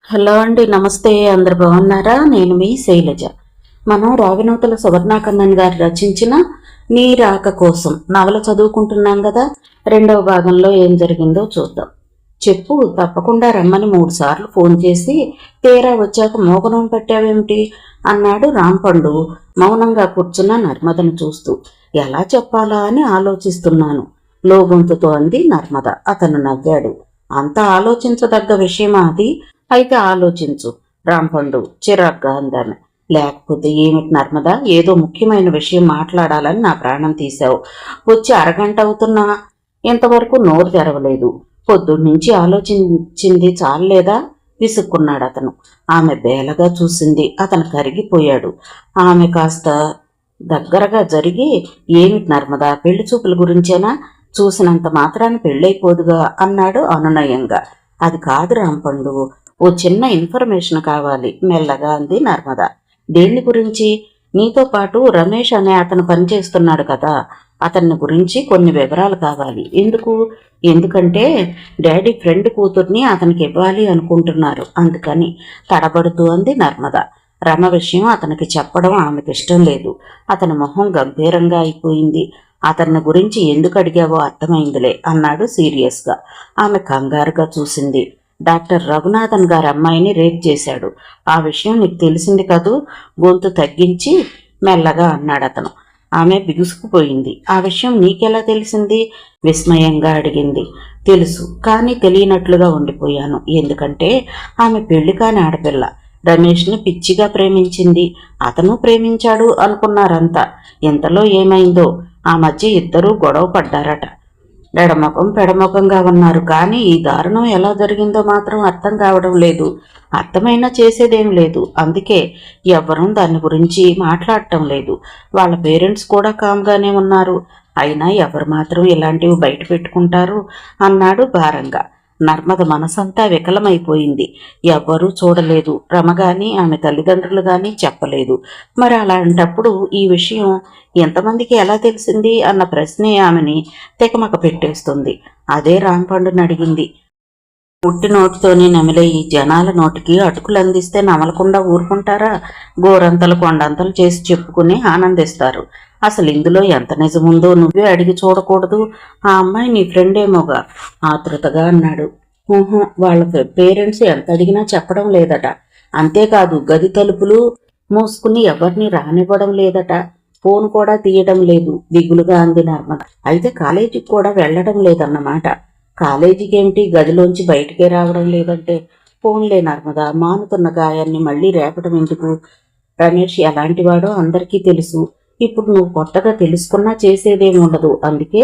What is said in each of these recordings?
Hello అండి, నమస్తే. అందరు బాగున్నారా? నేను మీ శైలజ. మనం రావినూతల సువర్ణాకన్నన్ గారు రచించిన నీ రాక కోసం నవల చదువుకుంటున్నాం కదా. రెండవ భాగంలో ఏం జరిగిందో చూద్దాం. చెప్పు, తప్పకుండా రమ్మని 3 సార్లు ఫోన్ చేసి తీరా వచ్చాక మోగనం పెట్టావేమిటి అన్నాడు రాంపండు మౌనంగా కూర్చున్న నర్మదను చూస్తూ. ఎలా చెప్పాలా అని ఆలోచిస్తున్నాను, లోగొంతుతో అంది నర్మద. అతను నవ్వాడు. అంత ఆలోచించదగ్గ విషయమా అది? అయితే ఆలోచించు, రాంపండు చిరాగ్గా అందామె. లేకపోతే ఏమిటి నర్మదా, ఏదో ముఖ్యమైన విషయం మాట్లాడాలని నా ప్రాణం తీశావు. వచ్చి అరగంట అవుతున్నా ఇంతవరకు నోరు తెరవలేదు. పొద్దున్నుంచి ఆలోచించింది చాలేదా? విసుక్కున్నాడు అతను. ఆమె బేలగా చూసింది. అతను కరిగిపోయాడు. ఆమె కాస్త దగ్గరగా జరిగి, ఏమిటి నర్మదా, పెళ్లి చూపుల గురించేనా? చూసినంత మాత్రాన పెళ్ళైపోదుగా అన్నాడు అనునయంగా. అది కాదు రాంపండు, ఓ చిన్న ఇన్ఫర్మేషన్ కావాలి మెల్లగా అంది నర్మద. దేని గురించి? నీతో పాటు రమేష్ అనే అతను పనిచేస్తున్నాడు కదా, అతన్ని గురించి కొన్ని వివరాలు కావాలి. ఎందుకు? ఎందుకంటే డాడీ ఫ్రెండ్ కూతుర్ని అతనికి ఇవ్వాలి అనుకుంటున్నారు, అందుకని తడబడుతూ అంది నర్మద. రమ విషయం అతనికి చెప్పడం ఆమెకి ఇష్టం లేదు. అతని మొహం గంభీరంగా అయిపోయింది. అతన్ని గురించి ఎందుకు అడిగావో అర్థమైందిలే అన్నాడు సీరియస్గా. ఆమె కంగారుగా చూసింది. డాక్టర్ రఘునాథన్ గారి అమ్మాయిని రేప్ చేశాడు. ఆ విషయం నీకు తెలిసింది కదూ? గొంతు తగ్గించి మెల్లగా అన్నాడు అతను. ఆమె బిగుసుకుపోయింది. ఆ విషయం నీకెలా తెలిసింది? విస్మయంగా అడిగింది. తెలుసు, కానీ తెలియనట్లుగా ఉండిపోయాను. ఎందుకంటే ఆమె పెళ్లి కాని ఆడపిల్ల. రమేష్ని పిచ్చిగా ప్రేమించింది, అతను ప్రేమించాడు అనుకున్నారంతా. ఇంతలో ఏమైందో, ఆ మధ్య ఇద్దరూ గొడవ పడ్డారట. ఎడముఖం పెడముఖంగా ఉన్నారు, కానీ ఈ దారుణం ఎలా జరిగిందో మాత్రం అర్థం కావడం లేదు. అర్థమైనా చేసేదేం లేదు. అందుకే ఎవ్వరూ దాని గురించి మాట్లాడటం లేదు. వాళ్ళ పేరెంట్స్ కూడా కామ్గానే ఉన్నారు. అయినా ఎవరు మాత్రం ఇలాంటివి బయట పెట్టుకుంటారు అన్నాడు భారంగా. నర్మద మనసంతా వికలమైపోయింది. ఎవ్వరూ చూడలేదు. రమ గాని ఆమె తల్లిదండ్రులు గాని చెప్పలేదు. మరి అలాంటప్పుడు ఈ విషయం ఎంతమందికి ఎలా తెలిసింది అన్న ప్రశ్నే ఆమెని తెకమక పెట్టేస్తుంది. అదే రాంపండుని అడిగింది. పుట్టి నోటితోనే నమిలే ఈ జనాల నోటికి అటుకులు అందిస్తే నమలకుండా ఊరుకుంటారా? గోరంతలు కొండంతలు చేసి చెప్పుకుని ఆనందిస్తారు. అసలు ఇందులో ఎంత నిజముందో నువ్వే అడిగి చూడకూడదు? ఆ అమ్మాయి నీ ఫ్రెండేమోగా ఆతృతగా అన్నాడు. వాళ్ళ పేరెంట్స్ ఎంత అడిగినా చెప్పడం లేదట. అంతేకాదు గది తలుపులు మూసుకుని ఎవరిని రానివ్వడం లేదట. ఫోన్ కూడా తీయడం లేదు, దిగులుగా అంది నర్మద. అయితే కాలేజీకి కూడా వెళ్లడం లేదన్నమాట. కాలేజీకి ఏమిటి, గదిలోంచి బయటికే రావడం లేదంటే? ఫోన్లే నర్మద, మానుతున్న గాయాన్ని మళ్ళీ రేపటం ఎందుకు? రమేష్ ఎలాంటివాడో అందరికీ తెలుసు. ఇప్పుడు నువ్వు కొత్తగా తెలుసుకున్నా చేసేదేమి ఉండదు. అందుకే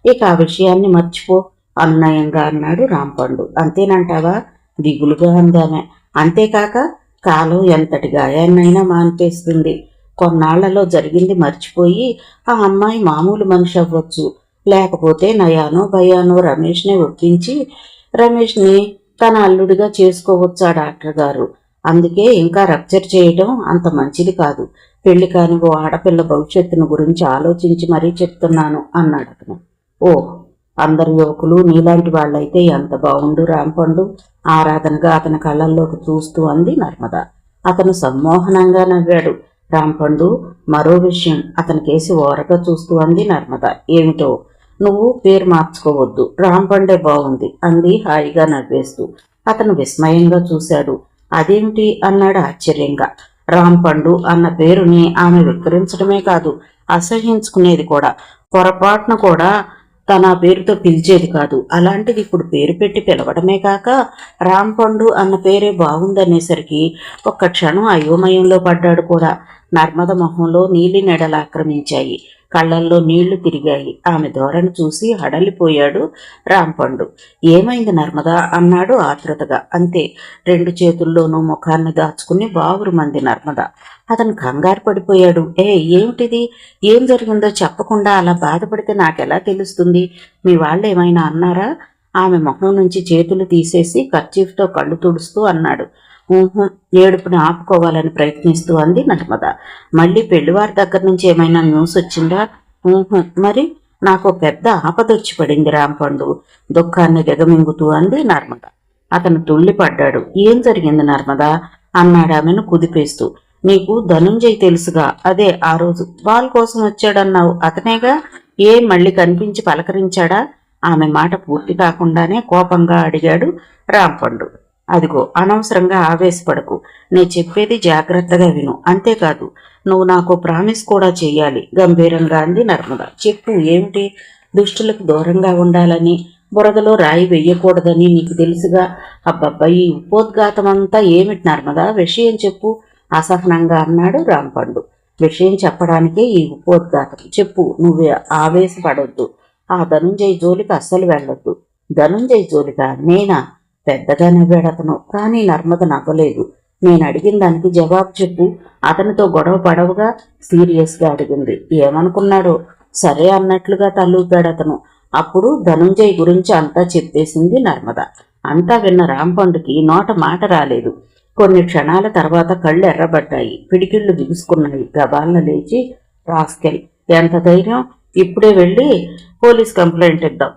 ఇక ఆ విషయాన్ని మర్చిపో అన్యాయంగా అన్నాడు రాంపండు. అంతేనంటావా? దిగులుగా అందామె. అంతేకాక కాలం ఎంతటి గాయాన్నైనా మాన్పేస్తుంది. కొన్నాళ్లలో జరిగింది మర్చిపోయి ఆ అమ్మాయి మామూలు మనిషి అవ్వచ్చు. లేకపోతే నయానో భయానో రమేష్నే ఒప్పించి రమేష్ని తన అల్లుడిగా చేసుకోవచ్చు ఆ డాక్టర్ గారు. అందుకే ఇంకా రప్చర్ చేయడం అంత మంచిది కాదు. పెళ్లి కాని ఓ ఆడపిల్ల భవిష్యత్తును గురించి ఆలోచించి మరీ చెప్తున్నాను అన్నాడు అతను. ఓ, అందరు యువకులు నీలాంటి వాళ్ళైతే ఎంత బాగుండు రాంపండు, ఆరాధనగా అతని కళ్ళల్లోకి చూస్తూ అంది నర్మద. అతను సమ్మోహనంగా నవ్వాడు. రాంపండు, మరో విషయం అతనికేసి ఓరగా చూస్తూ అంది నర్మద. ఏమిటో? నువ్వు పేరు మార్చుకోవద్దు, రాంపండే బాగుంది అంది హాయిగా నవ్వేస్తూ. అతను విస్మయంగా చూశాడు. అదేమిటి అన్నాడు ఆశ్చర్యంగా. రాంపండు అన్న పేరుని ఆమె విక్రించడమే కాదు, అసహ్యించుకునేది కూడా. పొరపాటున కూడా తన పేరుతో పిలిచేది కాదు. అలాంటిది ఇప్పుడు పేరు పెట్టి పిలవడమే కాక రాంపండు అన్న పేరే బాగుందనేసరికి ఒక్క క్షణం అయోమయంలో పడ్డాడు కూడా. నర్మద మొహంలో నీలి నెడలు ఆక్రమించాయి. కళ్ళల్లో నీళ్లు తిరిగాయి. ఆమె ధోరణి చూసి హడలిపోయాడు రాంపండు. ఏమైంది నర్మద అన్నాడు ఆతృతగా. అంతే, 2 చేతుల్లోనూ ముఖాన్ని దాచుకుని బావురుమంది నర్మద. అతను కంగారు పడిపోయాడు. ఏమిటిది? ఏం జరిగిందో చెప్పకుండా అలా బాధపడితే నాకెలా తెలుస్తుంది? మీ వాళ్ళు ఏమైనా అన్నారా? ఆమె మొహం నుంచి చేతులు తీసేసి కర్చీఫ్తో కళ్ళు తుడుస్తూ అన్నాడు. ఏడుపుని ఆపుకోవాలని ప్రయత్నిస్తూ అంది నర్మద. మళ్ళీ పెళ్లివారి దగ్గర నుంచి ఏమైనా న్యూస్ వచ్చిందా? మరి నాకు పెద్ద ఆపదొచ్చి పడింది రాంపండు, దుఃఖాన్ని దిగమింగుతూ అంది నర్మద. అతను తుళ్ళిపడ్డాడు. ఏం జరిగింది నర్మదా అన్నాడు ఆమెను కుదిపేస్తూ. నీకు ధనుంజయ్ తెలుసుగా, అదే ఆ రోజు బాల్ కోసం వచ్చాడన్నావు, అతనేగా. మళ్ళీ కనిపించి పలకరించాడా? ఆమె మాట పూర్తి కాకుండానే కోపంగా అడిగాడు రాంపండు. అదిగో, అనవసరంగా ఆవేశపడకు, నే చెప్పేది జాగ్రత్తగా విను. అంతేకాదు, నువ్వు నాకు ప్రామిస్ కూడా చెయ్యాలి, గంభీరంగా అంది నర్మద. చెప్పు, ఏమిటి? దుష్టులకు దూరంగా ఉండాలని, బురదలో రాయి వెయ్యకూడదని నీకు తెలుసుగా. అబ్బబ్బా, ఈ ఉపోద్ఘాతమంతా ఏమిటి నర్మదా? విషయం చెప్పు అసహనంగా అన్నాడు రాంపండు. విషయం చెప్పడానికే ఈ ఉపోద్ఘాతం. చెప్పు, నువ్వు ఆవేశపడొద్దు. ఆ ధనుంజయ్ జోలికి అస్సలు వెళ్ళొద్దు. ధనుంజయ్ జోలిగా? నేనా? పెద్దగా నవ్వాడతను. కానీ నర్మద నవ్వలేదు. నేను అడిగిన దానికి జవాబు చెప్పు. అతనితో గొడవ పడవుగా? సీరియస్గా అడిగింది. ఏమనుకున్నాడో? సరే అన్నట్లుగా తలూపాడతను. అప్పుడు ధనుంజయ్ గురించి అంతా చెప్పేసింది నర్మద. అంతా విన్న రాంపండుకి నోట మాట రాలేదు. కొన్ని క్షణాల తర్వాత కళ్ళు ఎర్రబడ్డాయి, పిడికిళ్ళు బిగుసుకున్నాయి. గబాలన లేచి, రాస్కెల్, ఎంత ధైర్యం! ఇప్పుడే వెళ్ళి పోలీస్ కంప్లైంట్ ఇద్దాం.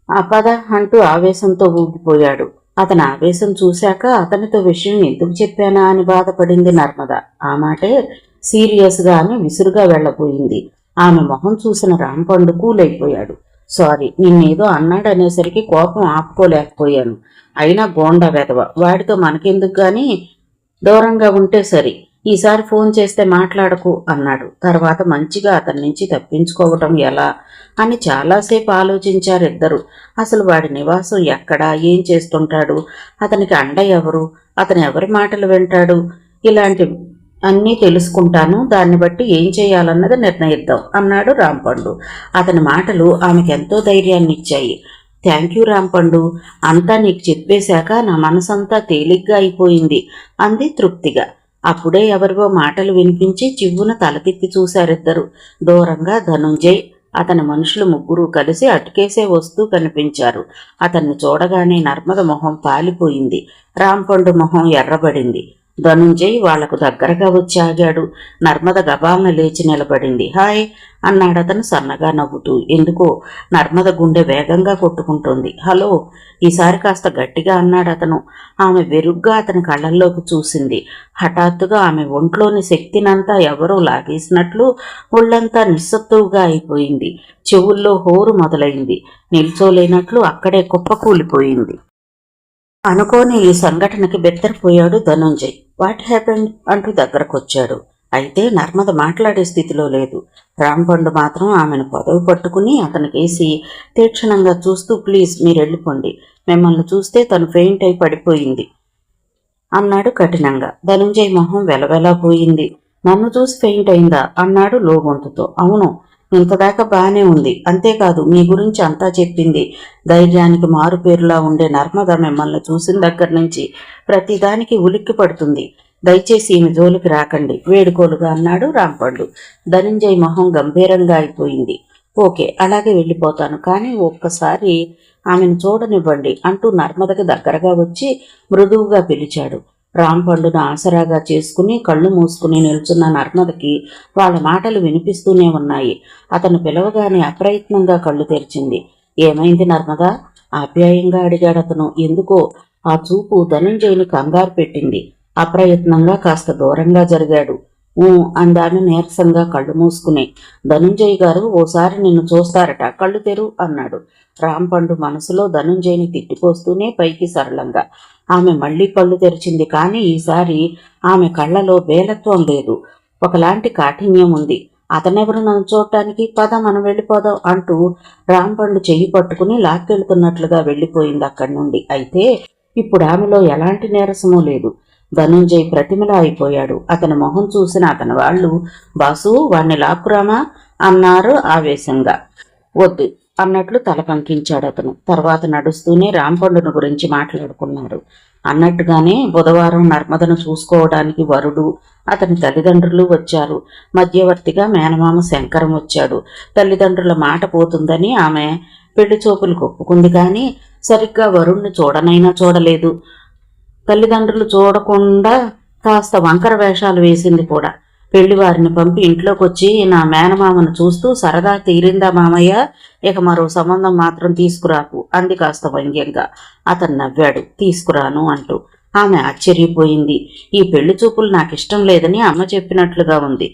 ఆ పద అంటూ ఆవేశంతో ఊగిపోయాడు. అతని ఆవేశం చూశాక అతనితో విషయం ఎందుకు చెప్పానా అని బాధపడింది నర్మద. ఆ మాటే సీరియస్గా అని విసురుగా వెళ్లబోయింది. ఆమె మొహం చూసిన రాంపండు కూలైపోయాడు. సారీ, నిన్నేదో అన్నాడనేసరికి కోపం ఆపుకోలేకపోయాను. అయినా గోండా వెధవ, వాడితో మనకెందుకు గాని, దూరంగా ఉంటే సరి. ఈసారి ఫోన్ చేస్తే మాట్లాడకు అన్నాడు. తర్వాత మంచిగా అతని నుంచి తప్పించుకోవటం ఎలా అని చాలాసేపు ఆలోచించారిద్దరు. అసలు వాడి నివాసం ఎక్కడా, ఏం చేస్తుంటాడు, అతనికి అండ ఎవరు, అతను ఎవరి మాటలు వింటాడు, ఇలాంటి అన్నీ తెలుసుకుంటాను. దాన్ని బట్టి ఏం చేయాలన్నది నిర్ణయిద్దాం అన్నాడు రాంపండు. అతని మాటలు ఆమెకెంతో ధైర్యాన్ని ఇచ్చాయి. థ్యాంక్ యూ రాంపండు, అంతా నీకు చెప్పేశాక నా మనసంతా తేలిగ్గా అయిపోయింది అంది తృప్తిగా. అప్పుడే ఎవరివో మాటలు వినిపించి చివ్వున తల తిప్పి చూశారిద్దరు. దూరంగా ధనుంజయ్, అతని మనుషులు ముగ్గురు కలిసి అటుకేసే వస్తూ కనిపించారు. అతన్ని చూడగానే నర్మద మొహం పాలిపోయింది. రాంపండు మొహం ఎర్రబడింది. ధనుంజయ్ వాళ్లకు దగ్గరగా వచ్చి ఆగాడు. నర్మద గబాలన లేచి నిలబడింది. హాయ్ అన్నాడతను సన్నగా నవ్వుతూ. ఎందుకో నర్మద గుండె వేగంగా కొట్టుకుంటోంది. హలో, ఈసారి కాస్త గట్టిగా అన్నాడతను. ఆమె వెరుగ్గా అతని కళ్ళల్లోకి చూసింది. హఠాత్తుగా ఆమె ఒంట్లోని శక్తినంతా ఎవరో లాగేసినట్లు ఒళ్లంతా నిస్సత్తువుగా అయిపోయింది. చెవుల్లో హోరు మొదలైంది. నిల్చోలేనట్లు అక్కడే కుప్పకూలిపోయింది. అనుకోని ఈ సంఘటనకి బెత్తరపోయాడు ధనుంజయ్. వాట్ హ్యాపెండ్ అంటూ దగ్గరకొచ్చాడు. అయితే నర్మద మాట్లాడే స్థితిలో లేదు. రాంపండు మాత్రం ఆమెను పొదవు పట్టుకుని అతనికేసి తీక్షణంగా చూస్తూ, ప్లీజ్ మీరెళ్ళిపోండి, మిమ్మల్ని చూస్తే తను ఫెయింట్ అయి పడిపోయింది అన్నాడు కఠినంగా. ధనుంజయ్ మొహం వెలవెలా పోయింది. నన్ను చూసి ఫెయింట్ అయిందా అన్నాడు లోగొంతుతో. అవును, ఇంతదాకా బానే ఉంది. అంతేకాదు, మీ గురించి అంతా చెప్పింది. ధైర్యానికి మారుపేరులా ఉండే నర్మద మిమ్మల్ని చూసిన దగ్గర నుంచి ప్రతిదానికి ఉలిక్కి పడుతుంది. దయచేసి ఈమె జోలికి రాకండి వేడుకోలుగా అన్నాడు రాంపండు. ధనంజయ్ మొహం గంభీరంగా అయిపోయింది. ఓకే, అలాగే వెళ్ళిపోతాను, కానీ ఒక్కసారి ఆమెను చూడనివ్వండి అంటూ నర్మదకి దగ్గరగా వచ్చి మృదువుగా పిలిచాడు. రాంపండును ఆసరాగా చేసుకుని కళ్ళు మూసుకుని నిల్చున్న నర్మదకి వాళ్ళ మాటలు వినిపిస్తూనే ఉన్నాయి. అతను పిలవగానే అప్రయత్నంగా కళ్ళు తెరిచింది. ఏమైంది నర్మద? ఆప్యాయంగా అడిగాడతను. ఎందుకో ఆ చూపు ధనంజయ్ని కంగారు పెట్టింది. అప్రయత్నంగా కాస్త దూరంగా జరిగాడు. అందామె నీరసంగా కళ్ళు మూసుకుని. ధనుంజయ్ గారు ఓసారి నిన్ను చూస్తారట, కళ్ళు తెరు అన్నాడు. రాంపండు మనసులో ధనుంజయ్ని తిట్టిపోస్తూనే పైకి సరళంగా. ఆమె మళ్లీ కళ్ళు తెరిచింది. కానీ ఈసారి ఆమె కళ్ళలో బేలత్వం లేదు, ఒకలాంటి కాఠిన్యం ఉంది. అతనెవరు నన్ను చూడటానికి? పద మనం వెళ్ళిపోదాం అంటూ రాంపండు చెయ్యి పట్టుకుని లాక్కెళ్తున్నట్లుగా వెళ్ళిపోయింది అక్కడి నుండి. అయితే ఇప్పుడు ఆమెలో ఎలాంటి నీరసమూ లేదు. ధనుంజయ్ ప్రతిమలా అయిపోయాడు. అతని మొహం చూసిన అతని వాళ్ళు, బాసు వాణ్ణి లాక్కురామా అన్నారు ఆవేశంగా. వద్దు అన్నట్లు తల పంకించాడు అతను. తర్వాత నడుస్తూనే రాంపండును గురించి మాట్లాడుకున్నారు. అన్నట్టుగానే బుధవారం నర్మదను చూసుకోవడానికి వరుడు, అతని తల్లిదండ్రులు వచ్చారు. మధ్యవర్తిగా మేనమామ శంకరం వచ్చాడు. తల్లిదండ్రుల మాట పోతుందని ఆమె పెళ్లి చూపులకు ఒప్పుకుంది. కానీ సరిగ్గా వరుణ్ణి చూడనైనా చూడలేదు. తల్లిదండ్రులు చూడకుండా కాస్త వంకర వేషాలు వేసింది కూడా. పెళ్లివారిని పంపి ఇంట్లోకి వచ్చి నా మేనమామను చూస్తూ సరదా తీరిందా మామయ్య, ఇక మరో సంబంధం మాత్రం తీసుకురాకు అంది కాస్త వ్యంగ్యంగా. అతను నవ్వాడు తీసుకురాను అంటూ. ఆమె ఆశ్చర్యపోయింది. ఈ పెళ్లి చూపులు నాకిష్టం లేదని అమ్మ చెప్పినట్లుగా ఉంది.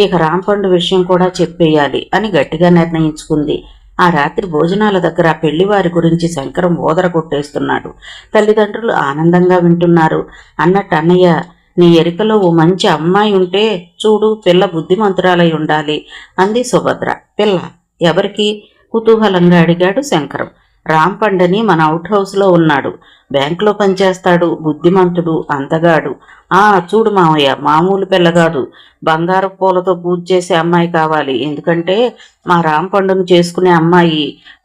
ఇక రాంపండు విషయం కూడా చెప్పేయాలి అని గట్టిగా నిర్ణయించుకుంది. ఆ రాత్రి భోజనాల దగ్గర పెళ్లివారి గురించి శంకరం ఓదర కొట్టేస్తున్నాడు. తల్లిదండ్రులు ఆనందంగా వింటున్నారు. అన్నట్టు అన్నయ్య, నీ ఎరికలో ఓ మంచి అమ్మాయి ఉంటే చూడు, పిల్ల బుద్ధిమంతురాలై ఉండాలి అంది సుభద్ర. పిల్ల ఎవరికి? కుతూహలంగా అడిగాడు శంకరం. రాంపండని మన అవుట్ హౌస్లో ఉన్నాడు, బ్యాంకులో పనిచేస్తాడు, బుద్ధిమంతుడు, అందగాడు. చూడు మావయ్య, మామూలు పిల్లగాడు, బంగారు పూలతో పూజ చేసే అమ్మాయి కావాలి. ఎందుకంటే మా రాంపండును చేసుకునే అమ్మాయి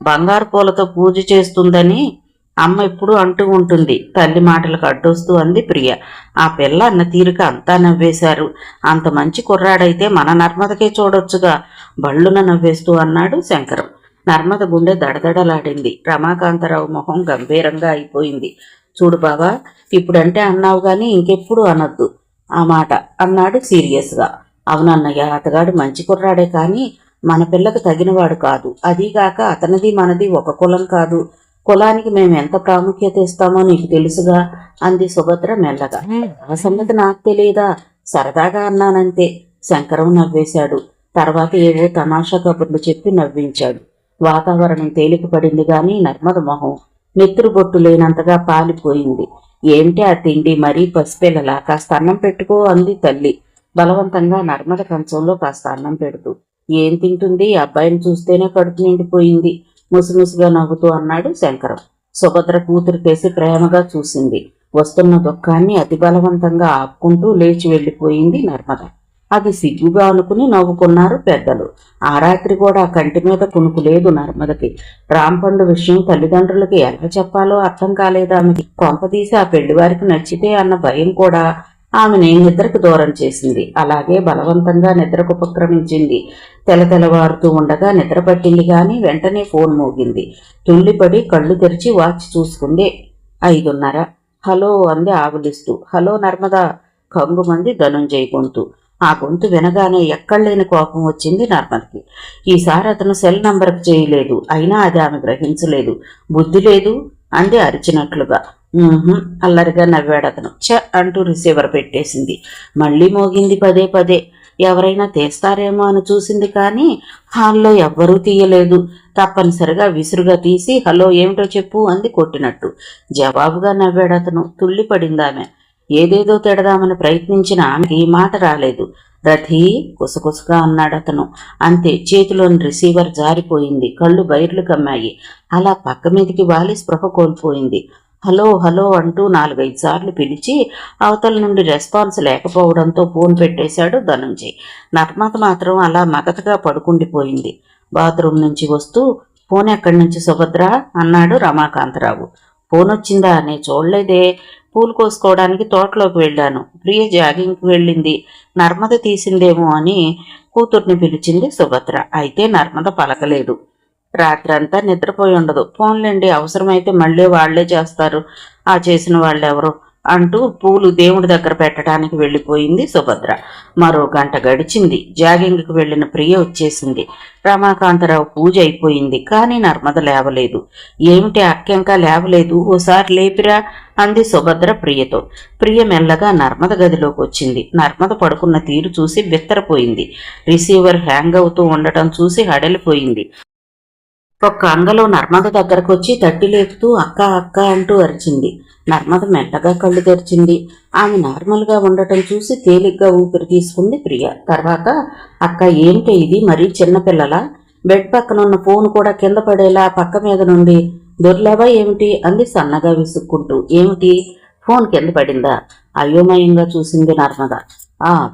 బంగారు పూలతో పూజ చేస్తుందని అమ్మ ఎప్పుడు అంటూ ఉంటుంది. తల్లి మాటలకు అడ్డొస్తూ అంది ప్రియ. ఆ పిల్ల అన్న తీరుక అంతా నవ్వేశారు. అంత మంచి కుర్రాడైతే మన నర్మదకే చూడొచ్చుగా బళ్ళున నవ్వేస్తూ అన్నాడు శంకరం. నర్మద గుండె దడదడలాడింది. రమాకాంతరావు మొహం గంభీరంగా అయిపోయింది. చూడు బావా, ఇప్పుడంటే అన్నావు గాని ఇంకెప్పుడు అనొద్దు ఆ మాట అన్నాడు సీరియస్గా. అవునన్నయ్య, అతగాడు మంచి కుర్రాడే కానీ మన పిల్లకు తగినవాడు కాదు. అదీగాక అతనిది మనది ఒక కులం కాదు. కులానికి మేము ఎంత ప్రాముఖ్యత ఇస్తామో నీకు తెలుసుగా అంది సుభద్ర మెల్లగా. ఆ సంగతి నాకు తెలియదా, సరదాగా అన్నానంతే. శంకరం నవ్వేశాడు. తర్వాత ఏవో తమాషా కబుర్లు చెప్పి నవ్వించాడు. వాతావరణం తేలికపడింది గాని నర్మద మొహం నెత్తురు బొట్టు లేనంతగా పాలిపోయింది. ఏంటి ఆ తిండి, మరీ పసిపిల్లలా, కాస్త అన్నం పెట్టుకో అంది తల్లి బలవంతంగా నర్మద కంచంలో కాస్త అన్నం పెడుతూ. ఏం తింటుంది, అబ్బాయిని చూస్తేనే కడుపు నిండిపోయింది ముసిముసిగా నవ్వుతూ అన్నాడు శంకరం. సుభద్ర కూతురు కేసి ప్రేమగా చూసింది. వస్తున్న దుఃఖాన్ని అతి బలవంతంగా ఆపుకుంటూ లేచి వెళ్లిపోయింది నర్మద. అది సిగ్గుగా అనుకుని నవ్వుకున్నారు పెద్దలు. ఆ రాత్రి కూడా కంటి మీద కునుకు లేదు నర్మదకి. రాంపండు విషయం తల్లిదండ్రులకి ఎలా చెప్పాలో అర్థం కాలేదు ఆమెకి. కొంపదీసి ఆ పెళ్లివారికి నచ్చితే అన్న భయం కూడా ఆమెని నిద్రకు దూరం చేసింది. అలాగే బలవంతంగా నిద్రకు ఉపక్రమించింది. తెల్లవారుతూ ఉండగా నిద్ర పట్టింది గాని వెంటనే ఫోన్ మోగింది. తుళ్ళిపడి కళ్ళు తెరిచి వాచ్ చూసుకుంది. 5:30. హలో అంది ఆవులిస్తూ. హలో నర్మదా, కంగుమంది ధనుంజయ్ గొంతు. ఆ గొంతు వినగానే ఎక్కడలేని కోపం వచ్చింది నర్మదకి. ఈసారి అతను సెల్ నంబర్కి చేయలేదు. అయినా అది ఆమె గ్రహించలేదు. బుద్ధి లేదు అంది అరిచినట్లుగా. అల్లరిగా నవ్వాడు అతను. అంటూ రిసీవర్ పెట్టేసింది. మళ్ళీ మోగింది పదే పదే. ఎవరైనా తీస్తారేమో అని చూసింది కానీ హాల్లో ఎవ్వరూ తీయలేదు. తప్పనిసరిగా విసురుగా తీసి హలో ఏమిటో చెప్పు అంది కొట్టినట్టు. జవాబుగా నవ్వాడు అతను. తుళ్ళిపడిందామె. ఏదేదో తిడదామని ప్రయత్నించిన ఆమెకి ఈ మాట రాలేదు. రథీ కుసకుసగా అన్నాడు అతను. అంతే, చేతిలోని రిసీవర్ జారిపోయింది. కళ్ళు బైర్లు కమ్మాయి. అలా పక్క మీదికి వాలి స్పృహ కోల్పోయింది. హలో హలో అంటూ 4-5 సార్లు పిలిచి అవతల నుండి రెస్పాన్స్ లేకపోవడంతో ఫోన్ పెట్టేశాడు ధనుంజయ్. నర్మద మాత్రం అలా మగతగా పడుకుండిపోయింది. బాత్రూమ్ నుంచి వస్తూ ఫోన్ ఎక్కడి నుంచి సుభద్ర అన్నాడు రమాకాంతరావు. ఫోన్ వచ్చిందా? నే చూడలేదే. పూలు కోసుకోవడానికి తోటలోకి వెళ్ళాను. ప్రియ జాగింగ్కి వెళ్ళింది. నర్మద తీసిందేమో అని కూతుర్ని పిలిచింది సుభద్ర. అయితే నర్మద పలకలేదు. రాత్రంతా నిద్రపోయి ఉండదు. ఫోన్లేండి, అవసరమైతే మళ్ళీ వాళ్లే చేస్తారు. ఆ చేసిన వాళ్ళెవరో అంటూ పూలు దేవుడి దగ్గర పెట్టడానికి వెళ్ళిపోయింది సుభద్ర. మరో గంట గడిచింది. జాగింగ్కి వెళ్లిన ప్రియ వచ్చేసింది. రమాకాంతరావు పూజ అయిపోయింది. కానీ నర్మద లేవలేదు. ఏమిటి అక్కెంకా లేవలేదు, ఓసారి లేపిరా అంది సుభద్ర ప్రియతో. ప్రియ మెల్లగా నర్మద గదిలోకి వచ్చింది. నర్మద పడుకున్న తీరు చూసి బిత్తరపోయింది. రిసీవర్ హ్యాంగ్ అవుతూ ఉండటం చూసి హడలిపోయింది. ఒక్క అంగలో నర్మద దగ్గరకు వచ్చి తట్టి లేపుతూ అక్క అక్క అంటూ అరిచింది. నర్మద మెల్లగా కళ్ళు తెరిచింది. ఆమె నార్మల్గా ఉండటం చూసి తేలిగ్గా ఊపిరి తీసుకుంది ప్రియ. తర్వాత అక్క ఏమిటి ఇది, మరీ చిన్నపిల్లలా? బెడ్ పక్కనున్న ఫోన్ కూడా కింద పడేలా పక్క మీద నుండి దొర్లేవా ఏమిటి అంది సన్నగా విసుక్కుంటూ. ఏమిటి, ఫోన్ కింద పడిందా? అయోమయంగా చూసింది నర్మద.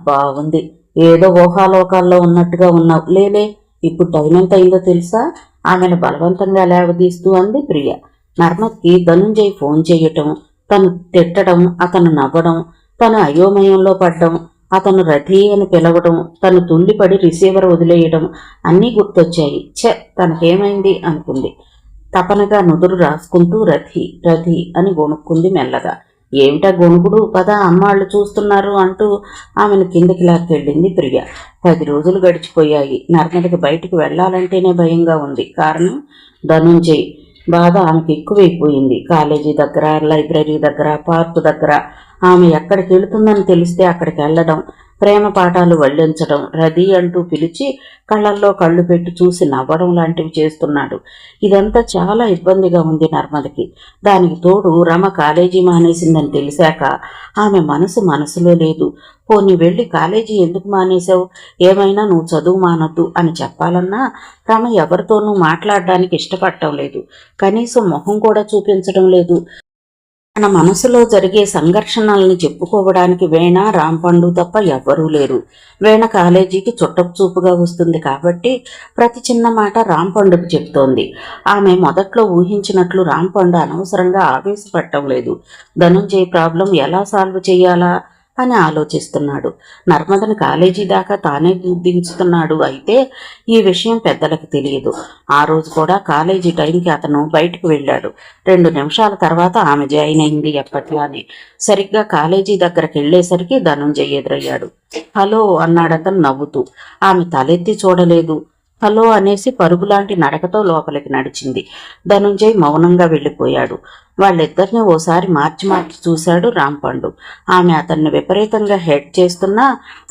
బాగుంది, ఏదో ఊహాలోకాల్లో ఉన్నట్టుగా ఉన్నావు. లేలే, ఇప్పుడు టైం ఎంత అయిందో తెలుసా? ఆమెను బలవంతంగా లేవదీస్తూ అంది ప్రియ. నర్మద్కి ధనుంజయ్ ఫోన్ చేయటం, తను తిట్టడం, అతను నవ్వడం, తను అయోమయంలో పడ్డం, అతను రథీ అని పిలవడం, తను తుళ్ళిపడి రిసీవర్ వదిలేయడం అన్నీ గుర్తొచ్చాయి. తనకేమైంది అనుకుంది. తపనగా నుదురు రాసుకుంటూ రథీ రథీ అని గొణుక్కుంది మెల్లగా. ఏమిటా గొణుగుడు, పద అమ్మాళ్ళు చూస్తున్నారు అంటూ ఆమెను కిందకి లాక్కెళ్ళింది ప్రియ. 10 రోజులు గడిచిపోయాయి. నర్మదకి బయటికి వెళ్లాలంటేనే భయంగా ఉంది. కారణం ధనుంజయ్ బాధ ఆమెకు ఎక్కువైపోయింది. కాలేజీ దగ్గర, లైబ్రరీ దగ్గర, పార్కు దగ్గర ఆమె ఎక్కడికి వెళుతుందని తెలిస్తే అక్కడికి వెళ్ళడం, ప్రేమ పాఠాలు వల్లించడం, రది అంటూ పిలిచి కళ్ళల్లో కళ్ళు పెట్టి చూసి నవ్వడం లాంటివి చేస్తున్నాడు. ఇదంతా చాలా ఇబ్బందిగా ఉంది నర్మదకి. దానికి తోడు రమ కాలేజీ మానేసిందని తెలిసాక ఆమె మనసులో లేదు. పోనీ వెళ్ళి కాలేజీ ఎందుకు మానేశావు, ఏమైనా నువ్వు చదువు మానొద్దు అని చెప్పాలన్నా రమ ఎవరితోనూ మాట్లాడడానికి ఇష్టపడటం లేదు. కనీసం మొహం కూడా చూపించడం లేదు. తన మనసులో జరిగే సంఘర్షణల్ని చెప్పుకోవడానికి వీణ, రాంపండు తప్ప ఎవ్వరూ లేరు. వీణ కాలేజీకి చుట్టపు చూపుగా వస్తుంది కాబట్టి ప్రతి చిన్న మాట రాంపండుకు చెప్తోంది. ఆమె మొదట్లో ఊహించినట్లు రాంపండు అనవసరంగా ఆవేశపడటం లేదు. ధనుంజయ్ ప్రాబ్లం ఎలా సాల్వ్ చేయాలా అని ఆలోచిస్తున్నాడు. నర్మదని కాలేజీ దాకా తానే దించుతున్నాడు. అయితే ఈ విషయం పెద్దలకు తెలియదు. ఆ రోజు కూడా కాలేజీ టైంకి అతను బయటకు వెళ్ళాడు. 2 నిమిషాల తర్వాత ఆమె జాయిన్ అయింది ఎప్పట్లానే. సరిగ్గా కాలేజీ దగ్గరకు వెళ్ళేసరికి ధనుంజయ్ ఎదురయ్యాడు. హలో అన్నాడతను నవ్వుతూ. ఆమె తలెత్తి చూడలేదు. హలో అనేసి పరుగులాంటి నడకతో లోపలికి నడిచింది. ధనుంజయ్ మౌనంగా వెళ్ళిపోయాడు. వాళ్ళిద్దరినీ ఓసారి మార్చి చూశాడు రాంపండు. ఆమె అతన్ని విపరీతంగా హెడ్ చేస్తున్నా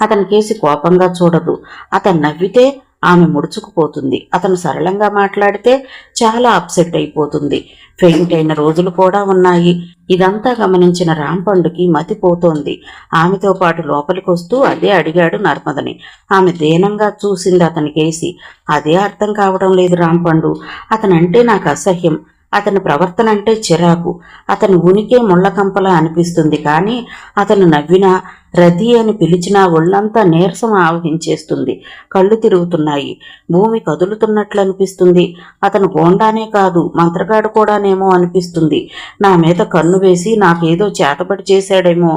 అతని కేసి కోపంగా చూడదు. అతను నవ్వితే ఆమె ముడుచుకుపోతుంది. అతను సరళంగా మాట్లాడితే చాలా అప్సెట్ అయిపోతుంది. ఫెయింట్ అయిన రోజులు కూడా ఉన్నాయి. ఇదంతా గమనించిన రాంపండుకి మతిపోతోంది. ఆమెతో పాటు లోపలికి వస్తూ అదే అడిగాడు నర్మదని. ఆమె దీనంగా చూసింది అతని కేసి. అదే అర్థం కావడం లేదు రాంపండు. అతనంటే నాకు అసహ్యం. అతని ప్రవర్తన అంటే చిరాకు. అతని ఉనికే ముళ్ళకంపలా అనిపిస్తుంది. కానీ అతను నవ్వినా, రతి అని పిలిచినా ఒళ్ళంతా నీరసం ఆవహించేస్తుంది. కళ్ళు తిరుగుతున్నాయి. భూమి కదులుతున్నట్లు అనిపిస్తుంది. అతను గోండానే కాదు, మంత్రగాడు కూడానేమో అనిపిస్తుంది. నా మీద కన్ను వేసి నాకేదో చేతబడి చేశాడేమో.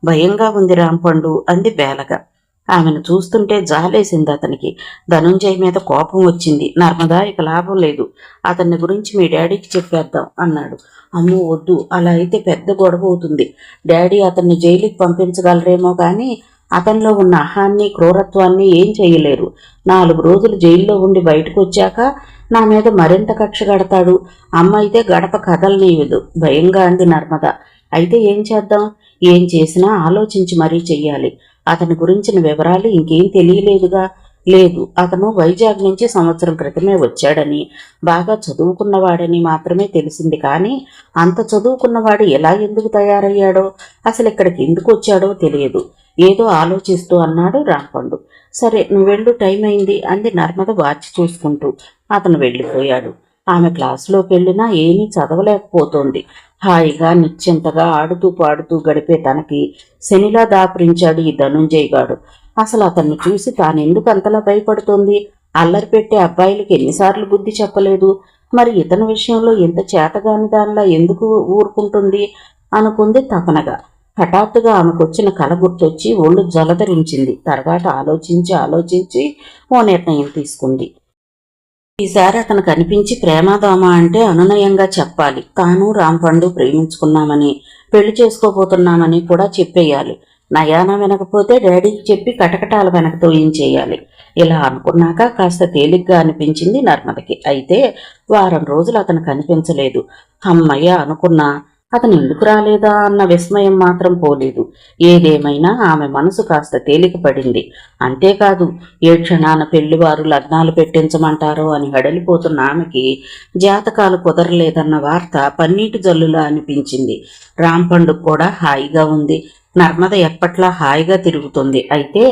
భయంగా ఉంది రాంపండు అంది బేలగా. ఆమెను చూస్తుంటే జాలేసింది అతనికి. ధనుంజయ్ మీద కోపం వచ్చింది. నర్మదా, ఇక లాభం లేదు. అతన్ని గురించి మీ డాడీకి చెప్పేద్దాం అన్నాడు. అమ్మో వద్దు, అలా అయితే పెద్ద గొడవ అవుతుంది. డాడీ అతన్ని జైలుకి పంపించగలరేమో కానీ అతనిలో ఉన్న అహాన్ని, క్రూరత్వాన్ని ఏం చేయలేరు. 4 రోజులు జైల్లో ఉండి బయటకు వచ్చాక నా మీద మరింత కక్ష కడతాడు. అమ్మ అయితే గడప కదలనీయదు భయంగా అంది నర్మద. అయితే ఏం చేద్దాం? ఏం చేసినా ఆలోచించి మరీ చెయ్యాలి. అతని గురించిన వివరాలు ఇంకేం తెలియలేదుగా. లేదు, అతను వైజాగ్ నుంచి సంవత్సరం క్రితమే వచ్చాడని, బాగా చదువుకున్నవాడని మాత్రమే తెలిసింది. కానీ అంత చదువుకున్నవాడు ఎలా ఎందుకు తయారయ్యాడో, అసలు ఇక్కడికి ఎందుకు వచ్చాడో తెలియదు. ఏదో ఆలోచిస్తూ అన్నాడు రాంపండు. సరే నువ్వెళ్ళు, టైం అయింది అంది నర్మద వాచ్ చూసుకుంటూ. అతను వెళ్ళిపోయాడు. ఆమె క్లాసులోకి వెళ్ళినా ఏమీ చదవలేకపోతోంది. హాయిగా నిశ్చింతగా ఆడుతూ పాడుతూ గడిపే తనకి శనిలా దాపురించాడు ఈ ధనుంజయ్ గాడు. అసలు అతన్ని చూసి తానెందుకు అంతలా భయపడుతోంది? అల్లరి పెట్టే అబ్బాయిలకి ఎన్నిసార్లు బుద్ధి చెప్పలేదు? మరి ఇతని విషయంలో ఎంత చేతగాని దానిలా ఎందుకు ఊరుకుంటుంది అనుకుంది తపనగా. హఠాత్తుగా ఆమెకొచ్చిన కల గుర్తొచ్చి ఒళ్ళు జలధరించింది. తర్వాత ఆలోచించి ఓ నిర్ణయం తీసుకుంది. ఈసారి అతను కనిపించి ప్రేమాదోమ అంటే అనునయంగా చెప్పాలి. తాను రాంపండు ప్రేమించుకున్నామని, పెళ్లి చేసుకోబోతున్నామని కూడా చెప్పేయాలి. నయాన వినకపోతే డాడీకి చెప్పి కటకటాల వెనక తోయించేయాలి. ఇలా అనుకున్నాక కాస్త తేలిగ్గా అనిపించింది నర్మదకి. అయితే వారం రోజులు అతను కనిపించలేదు. అమ్మయ్య అనుకున్నా అతను ఎందుకు రాలేదా అన్న విస్మయం మాత్రం పోలేదు. ఏదేమైనా ఆమె మనసు కాస్త తేలిక పడింది. అంతేకాదు, ఏ క్షణాన పెళ్లివారు లగ్నాలు పెట్టించమంటారో అని హడలిపోతున్న ఆమెకి జాతకాలు కుదరలేదన్న వార్త పన్నీటి జల్లులా అనిపించింది. రాంపండు కూడా హాయిగా ఉంది. నర్మద ఎప్పట్లా హాయిగా తిరుగుతుంది. అయితే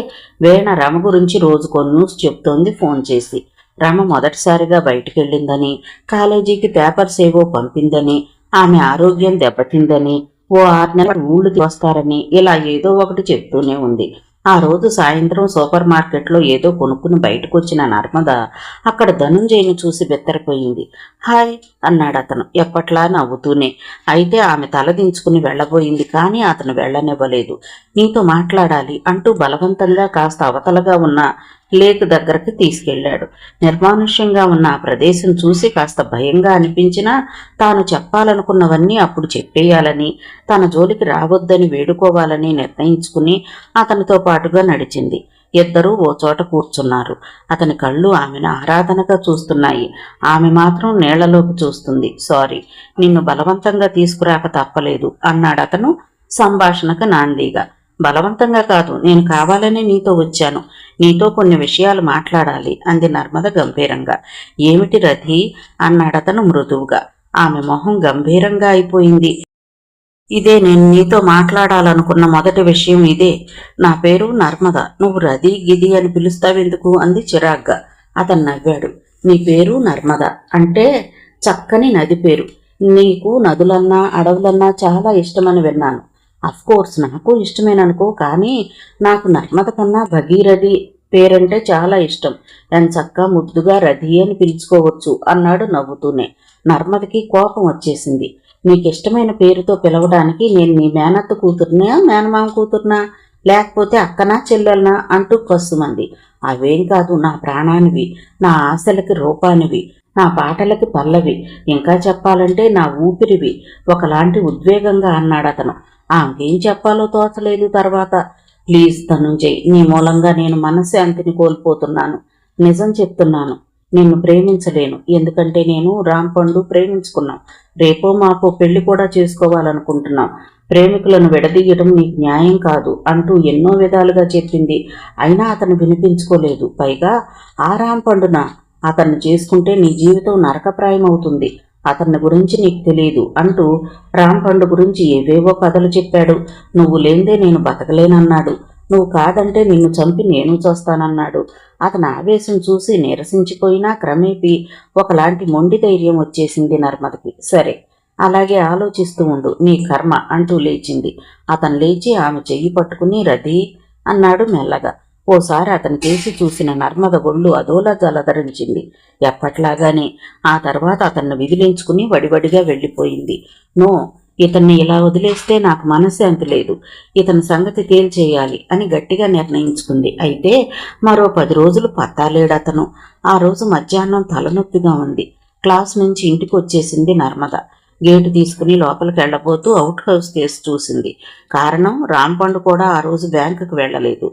వీణ రమ గురించి రోజుకో న్యూస్ చెప్తోంది ఫోన్ చేసి. రమ మొదటిసారిగా బయటికెళ్ళిందని, కాలేజీకి పేపర్స్ ఏవో పంపిందని, ఆమె ఆరోగ్యం దెబ్బతిందని, ఓ 6 నెలలు ఊళ్ళు వస్తారని, ఇలా ఏదో ఒకటి చెప్తూనే ఉంది. ఆ రోజు సాయంత్రం సూపర్ మార్కెట్లో ఏదో కొనుక్కుని బయటకు వచ్చిన నర్మద అక్కడ ధనుంజయ్ని చూసి బెత్తరిపోయింది. హాయ్ అన్నాడు అతను ఎప్పట్లా నవ్వుతూనే. అయితే ఆమె తల దించుకుని వెళ్లబోయింది. కానీ అతను వెళ్లనివ్వలేదు. నీతో మాట్లాడాలి అంటూ బలవంతంగా కాస్త అవతలగా ఉన్న లేక్ దగ్గరకు తీసుకెళ్లాడు. నిర్మానుష్యంగా ఉన్న ఆ ప్రదేశం చూసి కాస్త భయంగా అనిపించినా తాను చెప్పాలనుకున్నవన్నీ అప్పుడు చెప్పేయాలని, తన జోలికి రావద్దని వేడుకోవాలని నిర్ణయించుకుని అతనితో పాటుగా నడిచింది. ఇద్దరూ ఓ చోట కూర్చున్నారు. అతని కళ్ళు ఆమెను ఆరాధనగా చూస్తున్నాయి. ఆమె మాత్రం నీళ్లలోకి చూస్తుంది. సారీ, నిన్ను బలవంతంగా తీసుకురాక తప్పలేదు అన్నాడు అతను సంభాషణకు నాందీగా. బలవంతంగా కాదు, నేను కావాలనే నీతో వచ్చాను. నీతో కొన్ని విషయాలు మాట్లాడాలి అంది నర్మద గంభీరంగా. ఏమిటి రథి అన్నాడతను మృదువుగా. ఆమె మొహం గంభీరంగా అయిపోయింది. ఇదే నేను నీతో మాట్లాడాలనుకున్న మొదటి విషయం ఇదే. నా పేరు నర్మద. నువ్వు రది గిది అని పిలుస్తావెందుకు అంది చిరాగ్గా. అతను నవ్వాడు. నీ పేరు నర్మద అంటే చక్కని నది పేరు. నీకు నదులన్నా అడవులన్నా చాలా ఇష్టమని విన్నాను. అఫ్కోర్స్ నాకు ఇష్టమేననుకో, కానీ నాకు నర్మద కన్నా భగీరథి పేరంటే చాలా ఇష్టం. ఎంచక్కా ముద్దుగా రథి అని పిలుచుకోవచ్చు అన్నాడు నవ్వుతూనే. నర్మదకి కోపం వచ్చేసింది. నీకిష్టమైన పేరుతో పిలవడానికి నేను నీ మేనత్త కూతుర్నా మేనమామ కూతుర్నా లేకపోతే అక్కనా చెల్లెల్నా అంటూ కస్సుమంది. అవేం కాదు, నా ప్రాణానివి, నా ఆశలకి రూపానివి, నా పాటలకి పల్లవి, ఇంకా చెప్పాలంటే నా ఊపిరివి ఒకలాంటి ఉద్వేగంగా అన్నాడతను. ఆమెకేం చెప్పాలో తోచలేదు. తర్వాత ప్లీజ్ ధనుంజయ్, నీ మూలంగా నేను మనశ్శాంతిని కోల్పోతున్నాను. నిజం చెప్తున్నాను, నిన్ను ప్రేమించలేను. ఎందుకంటే నేను రాంపండు ప్రేమించుకున్నాం. రేపో మాపో పెళ్లి కూడా చేసుకోవాలనుకుంటున్నాం. ప్రేమికులను విడదీయడం నీకు న్యాయం కాదు అంటూ ఎన్నో విధాలుగా చెప్పింది. అయినా అతను వినిపించుకోలేదు. పైగా ఆ రాంపండున అతన్ని చేసుకుంటే నీ జీవితం నరకప్రాయమవుతుంది. అతన్ని గురించి నీకు తెలియదు అంటూ రాంపండు గురించి ఏవేవో కథలు చెప్పాడు. నువ్వు లేందే నేను బతకలేనన్నాడు. నువ్వు కాదంటే నిన్ను చంపి నేను చూస్తానన్నాడు. అతని ఆవేశం చూసి నీరసించిపోయినా క్రమేపీ ఒకలాంటి మొండి ధైర్యం వచ్చేసింది నర్మదకి. సరే, అలాగే ఆలోచిస్తూ ఉండు, నీ కర్మ అంటూ లేచింది. అతను లేచి ఆమె చెయ్యి పట్టుకుని రథి అన్నాడు మెల్లగా. ఓసారి అతని కేసి చూసిన నర్మద గొళ్ళు అదోలా జలధరించింది. ఎప్పట్లాగానే. ఆ తర్వాత అతన్ని విదిలించుకుని వడివడిగా వెళ్ళిపోయింది. నో, ఇతన్ని ఇలా వదిలేస్తే నాకు మనశ్శాంతి లేదు. ఇతని సంగతి తేల్చేయాలి అని గట్టిగా నిర్ణయించుకుంది. అయితే మరో 10 రోజులు పత్తాలేడతను. ఆ రోజు మధ్యాహ్నం తలనొప్పిగా ఉంది. క్లాస్ నుంచి ఇంటికి వచ్చేసింది నర్మద. గేటు తీసుకుని లోపలికి వెళ్లబోతూ అవుట్ హౌస్ కేసు చూసింది. కారణం, రాంపండు కూడా ఆ రోజు బ్యాంకుకు వెళ్లలేదు,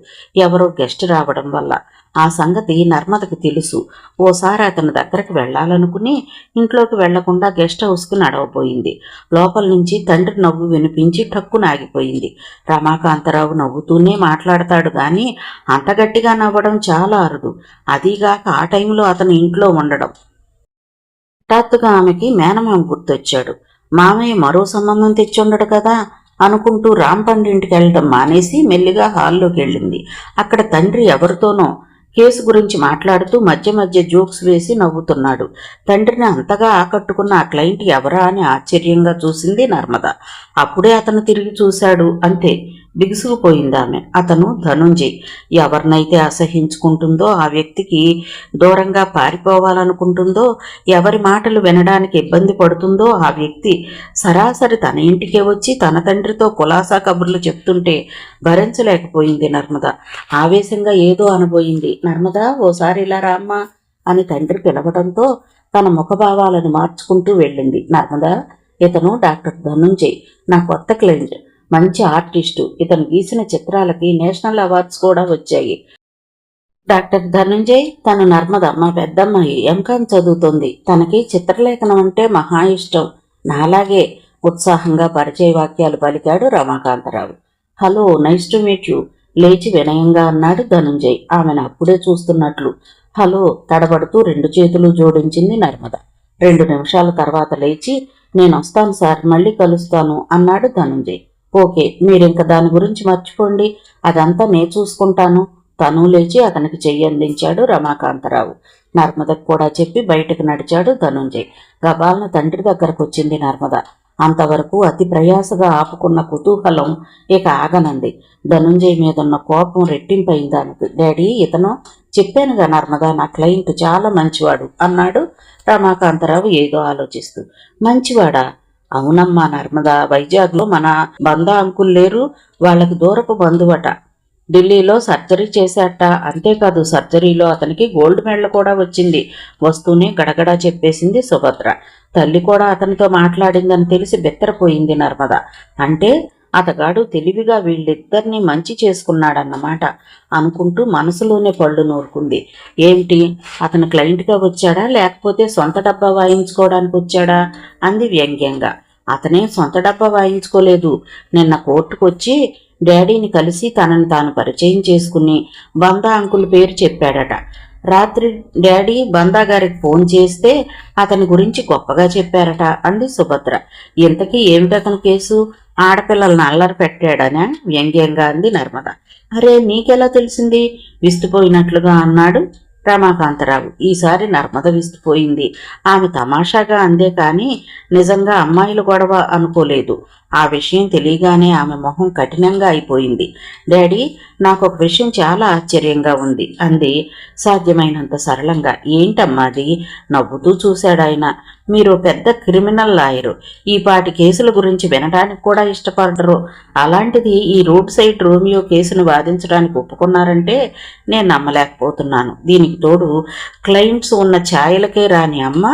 ఎవరో గెస్ట్ రావడం వల్ల. ఆ సంగతి నర్మదకి తెలుసు. ఓసారి అతని దగ్గరకు వెళ్లాలనుకుని ఇంట్లోకి వెళ్లకుండా గెస్ట్ హౌస్కి నడవబోయింది. లోపల నుంచి తండ్రి నవ్వు వినిపించి టక్కున ఆగిపోయింది. రమాకాంతరావు నవ్వుతూనే మాట్లాడతాడు గాని అంత గట్టిగా నవ్వడం చాలా అరుదు. అదీగాక ఆ టైంలో అతను ఇంట్లో ఉండడం. హఠాత్తుగా ఆమెకి మేనమామ గుర్తొచ్చాడు. మామయ్య మరో సంబంధం తెచ్చుండడు కదా అనుకుంటూ రాంపండింటికి వెళ్ళడం మానేసి మెల్లిగా హాల్లోకి వెళ్ళింది. అక్కడ తండ్రి ఎవరితోనో కేసు గురించి మాట్లాడుతూ మధ్య మధ్య జోక్స్ వేసి నవ్వుతున్నాడు. తండ్రిని అంతగా ఆకట్టుకున్న ఆ క్లయింట్ ఎవరా అని ఆశ్చర్యంగా చూసింది నర్మద. అప్పుడే అతను తిరిగి చూశాడు. అంతే, బిగుసుకుపోయింది ఆమె. అతను ధనుంజయ్. ఎవరినైతే అసహించుకుంటుందో, ఆ వ్యక్తికి దూరంగా పారిపోవాలనుకుంటుందో, ఎవరి మాటలు వినడానికి ఇబ్బంది పడుతుందో ఆ వ్యక్తి సరాసరి తన ఇంటికే వచ్చి తన తండ్రితో కులాసా కబుర్లు చెప్తుంటే భరించలేకపోయింది నర్మద. ఆవేశంగా ఏదో అనబోయింది. నర్మదా, ఓసారి ఇలా రామ్మా అని తండ్రి పిలవడంతో తన ముఖభావాలను మార్చుకుంటూ వెళ్ళింది. నర్మదా, ఇతను డాక్టర్ ధనుంజయ్, నా కొత్త క్లయింట్. మంచి ఆర్టిస్టు. ఇతను గీసిన చిత్రాలకి నేషనల్ అవార్డ్స్ కూడా వచ్చాయి. డాక్టర్ ధనుంజయ్, తను నర్మద, మా పెద్దమ్మాయి, ఎంకామ్ చదువుతోంది. తనకి చిత్రలేఖనం అంటే మహా ఇష్టం. నాలాగే ఉత్సాహంగా పరిచయ వాక్యాలు పలికాడు Ramakantarao. Hello, nice to meet you లేచి వినయంగా అన్నాడు ధనుంజయ్ ఆమెను అప్పుడే చూస్తున్నట్లు. హలో తడబడుతూ 2 చేతులు జోడించింది నర్మద. 2 నిమిషాల తర్వాత లేచి, నేను వస్తాను సార్, మళ్ళీ కలుస్తాను అన్నాడు ధనుంజయ్. ఓకే, మీరింక దాని గురించి మర్చిపోండి, అదంతా నే చూసుకుంటాను. తను లేచి అతనికి చెయ్యి అందించాడు రమాకాంతరావు. నర్మదకు కూడా చెప్పి బయటకు నడిచాడు ధనుంజయ్. గబాల్న తండ్రి దగ్గరకు వచ్చింది నర్మద. అంతవరకు అతి ప్రయాసగా ఆపుకున్న కుతూహలం ఇక ఆగనంది. ధనుంజయ్ మీదున్న కోపం రెట్టింపైంది ఆమెకు. డాడీ, ఇతను చెప్పానుగా నర్మద, నా క్లయింట్ చాలా మంచివాడు అన్నాడు రమాకాంతరావు ఏదో ఆలోచిస్తూ. మంచివాడా? అవునమ్మా నర్మద, వైజాగ్లో మన బంధ అంకుల్ లేరు, వాళ్ళకి దూరపు బంధువట. ఢిల్లీలో సర్జరీ చేశాట. అంతేకాదు సర్జరీలో అతనికి గోల్డ్ మెడల్ కూడా వచ్చింది. వస్తూనే గడగడా చెప్పేసింది సుభద్ర. తల్లి కూడా అతనితో మాట్లాడిందని తెలిసి బెత్తరపోయింది నర్మద. అంటే అతగాడు తెలివిగా వీళ్ళిద్దరినీ మంచి చేసుకున్నాడన్నమాట అనుకుంటూ మనసులోనే పళ్ళు నూరుకుంది. ఏమిటి, అతను క్లయింట్గా వచ్చాడా లేకపోతే సొంత డబ్బా వాయించుకోవడానికి వచ్చాడా అంది వ్యంగ్యంగా. అతనే సొంత డబ్బా వాయించుకోలేదు. నిన్న కోర్టుకొచ్చి డాడీని కలిసి తనని తాను పరిచయం చేసుకుని బందా అంకుల్ పేరు చెప్పాడట. రాత్రి డాడీ బందా గారికి ఫోన్ చేస్తే అతని గురించి గొప్పగా చెప్పారట అంది సుభద్ర. ఇంతకీ ఏమిటతని కేసు? ఆడపిల్లలను అల్లరి పెట్టాడనా వ్యంగ్యంగా అంది నర్మద. అరే, నీకెలా తెలిసింది? విస్తుపోయినట్లుగా అన్నాడు రమాకాంతరావు. ఈసారి నర్మద విస్తుపోయింది. ఆమె తమాషాగా అందే కానీ నిజంగా అమ్మాయిల గొడవ అనుకోలేదు. ఆ విషయం తెలియగానే ఆమె మొహం కఠినంగా అయిపోయింది. డాడీ, నాకు ఒక విషయం చాలా ఆశ్చర్యంగా ఉంది అంది సాధ్యమైనంత సరళంగా. ఏంటమ్మాది? నవ్వుతూ చూశాడాయన. మీరు పెద్ద క్రిమినల్ లాయరు. ఈ పాటి కేసుల గురించి వినడానికి కూడా ఇష్టపడరు. అలాంటిది ఈ రోడ్ సైడ్ రోమియో కేసును వాదించడానికి ఒప్పుకున్నారంటే నేను నమ్మలేకపోతున్నాను. దీనికి తోడు క్లయింట్స్ ఉన్న ఛాయలకే రాని అమ్మ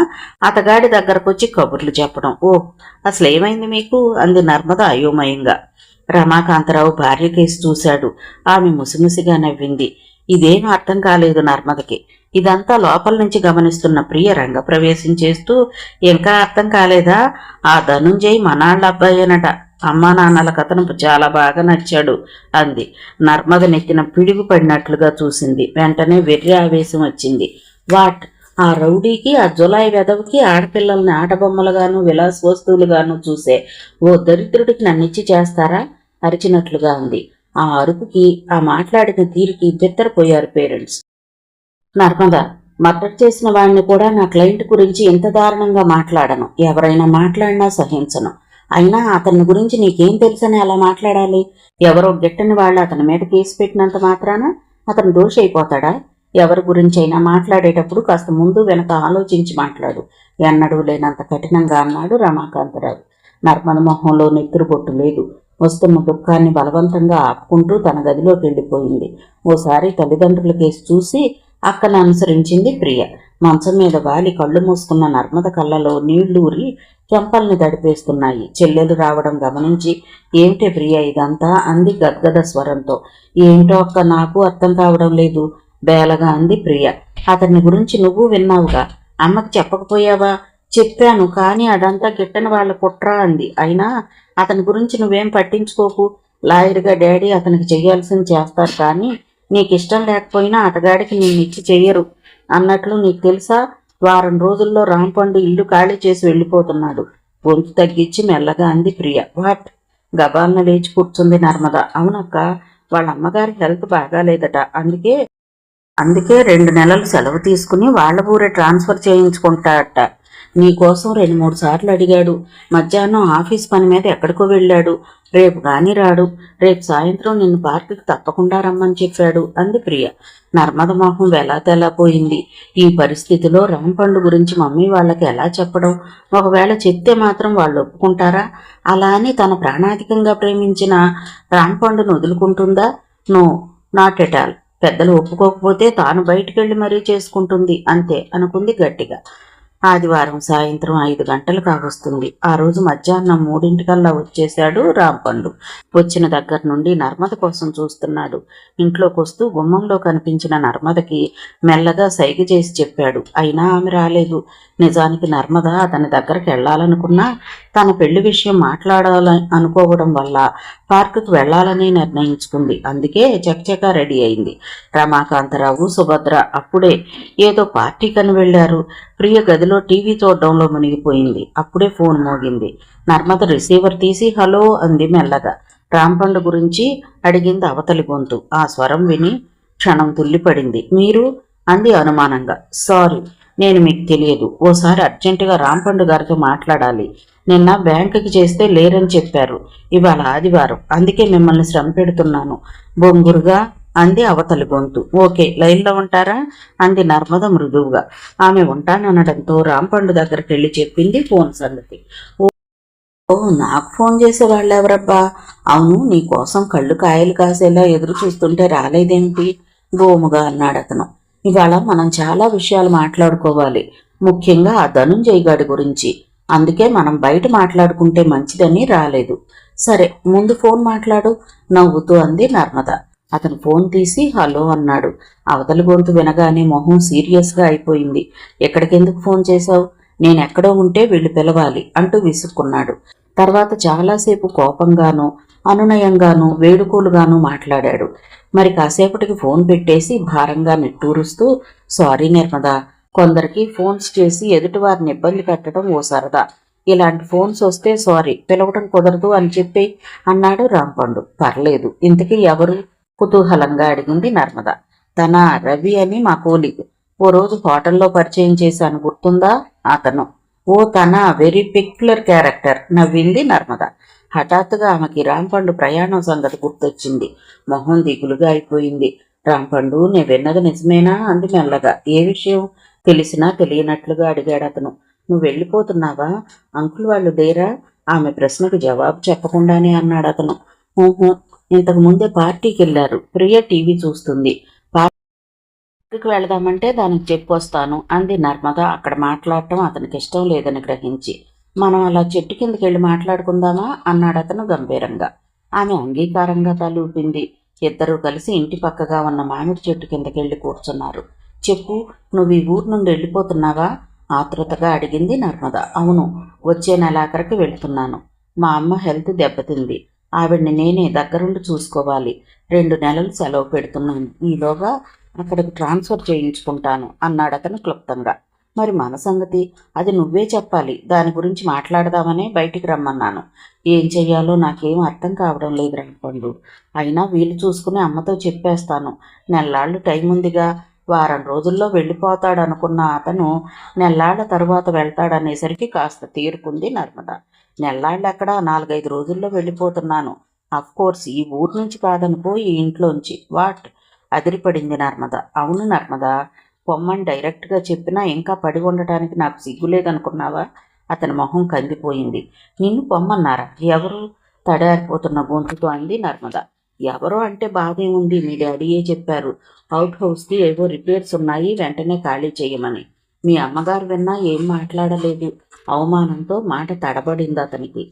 అతగాడి దగ్గరకొచ్చి కబుర్లు చెప్పడం. ఓ, అసలు ఏమైంది మీకు అంది నర్మద అయోమయంగా. రమాకాంతరావు భార్య కేసు చూశాడు. ఆమె ముసిముసిగా నవ్వింది. ఇదేం అర్థం కాలేదు నర్మదకి. ఇదంతా లోపల నుంచి గమనిస్తున్న ప్రియ రంగప్రవేశం చేస్తూ, ఇంకా అర్థం కాలేదా? ఆ ధనుంజయ్ మనాళ్ళ అబ్బాయేనట. అమ్మా నాన్నలకు అతను చాలా బాగా నచ్చాడు అంది. నర్మద నెత్తిన పిడుగు పడినట్లుగా చూసింది. వెంటనే వెర్రి ఆవేశం వచ్చింది. వాట్? ఆ రౌడీకి, ఆ జులాయి వెదవికి ఆడపిల్లల్ని ఆటబొమ్మలుగాను విలాస వస్తువులుగాను చూసే ఓ దరిద్రుడికి నన్నిచ్చి చేస్తారా అరిచినట్లుగా ఉంది. ఆ అరుపుకి, ఆ మాట్లాడిన తీరుకి బెత్తరపోయారు పేరెంట్స్. నర్మద, మర్డర్ చేసిన వాడిని కూడా నా క్లయింట్ గురించి ఇంత దారుణంగా మాట్లాడను. ఎవరైనా మాట్లాడినా సహించను. అయినా అతని గురించి నీకేం తెలుసని అలా మాట్లాడాలి? ఎవరో గిట్టని వాళ్ళు అతని మీద కేసు పెట్టినంత మాత్రాన అతను దోషి అయిపోతాడా? ఎవరి గురించైనా మాట్లాడేటప్పుడు కాస్త ముందు వెనక ఆలోచించి మాట్లాడు ఎన్నడూ లేనంత కఠినంగా అన్నాడు రమాకాంతరావు. నర్మద మొహంలో నెత్తురు బొట్టు లేదు. వస్తున్న దుఃఖాన్ని బలవంతంగా ఆపుకుంటూ తన గదిలోకి వెళ్ళిపోయింది. ఓసారి తల్లిదండ్రుల కేసు చూసి అక్కను అనుసరించింది ప్రియ. మంచం మీద వాలి కళ్ళు మూసుకున్న నర్మద కళ్ళలో నీళ్లూరి చెంపల్ని దడిపేస్తున్నాయి. చెల్లెలు రావడం గమనించి, ఏమిటే ప్రియ ఇదంతా అంది గద్గద స్వరంతో. ఏమిటో అక్క, నాకు అర్థం కావడం లేదు బేలగా అంది ప్రియ. అతని గురించి నువ్వు విన్నావుగా, అమ్మకి చెప్పకపోయావా? చెప్పాను, కానీ అదంతా గిట్టని వాళ్ళ కుట్ర అంది. అయినా అతని గురించి నువ్వేం పట్టించుకోకు. లాయర్గా డాడీ అతనికి చెయ్యాల్సింది చేస్తారు, కానీ నీకు ఇష్టం లేకపోయినా అతగాడికి నిన్నిచ్చి చెయ్యరు అన్నట్లు నీకు తెలుసా? వారం రోజుల్లో రాంపండు ఇల్లు ఖాళీ చేసి వెళ్ళిపోతున్నాడు. గొంతు తగ్గించి మెల్లగా అంది ప్రియ. వాట్? గబాలన లేచి కూర్చుంది నర్మద. అవునక్క, వాళ్ళ అమ్మగారి హెల్త్ బాగాలేదట. అందుకే 2 నెలలు సెలవు తీసుకుని వాళ్ళ ఊరే ట్రాన్స్ఫర్ చేయించుకుంటాడట. నీకోసం 2-3 సార్లు అడిగాడు. మధ్యాహ్నం ఆఫీస్ పని మీద ఎక్కడికో వెళ్ళాడు. రేపు గాని రాడు. రేపు సాయంత్రం నిన్ను పార్కుకి తప్పకుండా రమ్మని చెప్పాడు అంది ప్రియ. నర్మద మొహం వెలాతెలాపోయింది. ఈ పరిస్థితిలో రాంపండు గురించి మమ్మీ వాళ్ళకి ఎలా చెప్పడం? ఒకవేళ చెప్తే మాత్రం వాళ్ళు ఒప్పుకుంటారా? అలా అని తన ప్రాణాధికంగా ప్రేమించిన రాంపండును వదులుకుంటుందా? No, not at all. పెద్దలు ఒప్పుకోకపోతే తాను బయటికెళ్ళి మరీ చేసుకుంటుంది అంతే అనుకుంది గట్టిగా. ఆదివారం సాయంత్రం 5 గంటలు కావస్తుంది. ఆ రోజు మధ్యాహ్నం 3 వచ్చేశాడు రాంపండు. వచ్చిన దగ్గర నుండి నర్మద కోసం చూస్తున్నాడు. ఇంట్లోకి వస్తూ గుమ్మంలో కనిపించిన నర్మదకి మెల్లగా సైగ చేసి చెప్పాడు. అయినా ఆమె రాలేదు. నిజానికి నర్మద అతని దగ్గరికి వెళ్లాలనుకున్నా తన పెళ్లి విషయం మాట్లాడాలని అనుకోవడం వల్ల పార్కుకు వెళ్లాలని నిర్ణయించుకుంది. అందుకే చకచకా రెడీ అయింది. రమాకాంతరావు, సుభద్ర అప్పుడే ఏదో పార్టీకని వెళ్లారు. ప్రియ గదిలో టీవీ చూడడంలో మునిగిపోయింది. అప్పుడే ఫోన్ మోగింది. నర్మద రిసీవర్ తీసి హలో అంది మెల్లగా. రాంపండు గురించి అడిగింది అవతలి గొంతు. ఆ స్వరం విని క్షణం తుల్లిపడింది. మీరు అంది అనుమానంగా. సారీ, నేను మీకు తెలియదు. ఓసారి అర్జెంటుగా రాంపండు గారితో మాట్లాడాలి. నిన్న బ్యాంకుకి చేస్తే లేరని చెప్పారు. ఇవాళ ఆదివారం, అందుకే మిమ్మల్ని శ్రమ పెడుతున్నాను బొంగురుగా అంది అవతలి గొంతు. ఓకే, లైన్లో ఉంటారా అంది నర్మద మృదువుగా. ఆమె ఉంటాననడంతో రాంపండు దగ్గరికి వెళ్ళి చెప్పింది ఫోన్ సంగతి. ఓ, నాకు ఫోన్ చేసేవాళ్ళు ఎవరబ్బా? అవును, నీ కోసం కళ్ళు కాయలు కాసేలా ఎదురు చూస్తుంటే రాలేదేమిటి? గోముగా అన్నాడు అతను. ఇవాళ మనం చాలా విషయాలు మాట్లాడుకోవాలి, ముఖ్యంగా ఆ ధనుంజయ్ గాడి గురించి. అందుకే మనం బయట మాట్లాడుకుంటే మంచిదని రాలేదు. సరే, ముందు ఫోన్ మాట్లాడు, నవ్వుతూ అంది నర్మద. అతను ఫోన్ తీసి హలో అన్నాడు. అవతలి గొంతు వినగానే మొహం సీరియస్గా అయిపోయింది. ఎక్కడికెందుకు ఫోన్ చేశావు? నేనెక్కడో ఉంటే వెళ్ళి పిలవాలి అంటూ విసుక్కున్నాడు. తర్వాత చాలాసేపు కోపంగానూ అనునయంగానూ వేడుకోలుగానూ మాట్లాడాడు. మరి కాసేపటికి ఫోన్ పెట్టేసి భారంగా నిట్టూరుస్తూ, సారీ నిర్మదా, కొందరికి ఫోన్స్ చేసి ఎదుటివారిని ఇబ్బంది పెట్టడం ఓ సరదా. ఇలాంటి ఫోన్స్ వస్తే సారీ పిలవటం కుదరదు అని చెప్పి అన్నాడు రాంపండు. పర్లేదు, ఇంతకీ ఎవరు? కుతూహలంగా అడిగింది నర్మద. తన రవి అని మా కూలీగ్. ఓ రోజు హోటల్లో పరిచయం చేశాను, గుర్తుందా? అతను. ఓ, తన వెరీ పెక్యులర్ క్యారెక్టర్, నవ్వింది నర్మద. హఠాత్తుగా ఆమెకి రాంపండు ప్రయాణం సంగతి గుర్తొచ్చింది. మొహం దిగులుగా అయిపోయింది. రాంపండు, నే విన్నది నిజమేనా అంది మెల్లగా. ఏ విషయం? తెలిసినా తెలియనట్లుగా అడిగాడు అతను. నువ్వు వెళ్ళిపోతున్నావా? అంకుల్ వాళ్ళు లేరా? ఆమె ప్రశ్నకు జవాబు చెప్పకుండానే అన్నాడు అతను. ఊహు, ఇంతకు ముందే పార్టీకి వెళ్ళారు. ప్రియ టీవీ చూస్తుంది. పార్టీకి వెళదామంటే దానికి చెప్పొస్తాను అంది నర్మద. అక్కడ మాట్లాడటం అతనికి ఇష్టం లేదని గ్రహించి. మనం అలా చెట్టు కిందకి వెళ్ళి మాట్లాడుకుందామా అన్నాడు అతను గంభీరంగా. ఆమె అంగీకారంగా తలూపింది. ఇద్దరూ కలిసి ఇంటి పక్కగా ఉన్న మామిడి చెట్టు కిందకెళ్ళి కూర్చున్నారు. చెప్పు, నువ్వు ఈ ఊరు నుండి వెళ్ళిపోతున్నావా? ఆతృతగా అడిగింది నర్మద. అవును, వచ్చే నెలాఖరికి వెళ్తున్నాను. మా అమ్మ హెల్త్ దెబ్బతింది. ఆవిడ్ని నేనే దగ్గరుండి చూసుకోవాలి. 2 నెలలు సెలవు పెడుతున్నాను. ఈలోగా అక్కడికి ట్రాన్స్ఫర్ చేయించుకుంటాను అన్నాడతను క్లుప్తంగా. మరి మన సంగతి? అది నువ్వే చెప్పాలి. దాని గురించి మాట్లాడదామనే బయటికి రమ్మన్నాను. ఏం చెయ్యాలో నాకేం అర్థం కావడం లేదు రాంపండు. అయినా వీలు చూసుకుని అమ్మతో చెప్పేస్తాను. నెల్లాళ్ళు టైం ఉందిగా. వారం రోజుల్లో వెళ్ళిపోతాడనుకున్న అతను నెల్లాళ్ల తరువాత వెళ్తాడనేసరికి కాస్త తీరుకుంది నర్మద. నెల్లాళ్ళెక్కడా, 4-5 రోజుల్లో వెళ్ళిపోతున్నాను. కోర్స్ ఈ ఊరు నుంచి కాదనుకో, ఈ ఇంట్లోంచి. వాట్? అదిరిపడింది నర్మద. అవును నర్మద, పొమ్మని డైరెక్ట్గా చెప్పినా ఇంకా పడి ఉండటానికి నాకు సిగ్గులేదనుకున్నావా? అతని మొహం కందిపోయింది. నిన్ను పొమ్మన్నారా? ఎవరు? తడారిపోతున్న గొంతుతో అంది నర్మద. ఎవరో అంటే బాధే ఉంది, మీ డాడీయే చెప్పారు. అవుట్ హౌస్కి ఏవో రిపేర్స్ ఉన్నాయి, వెంటనే ఖాళీ చేయమని. మీ అమ్మగారు విన్నా ఏం మాట్లాడలేదు. అవమానంతో మాట తడబడింది అతనికి.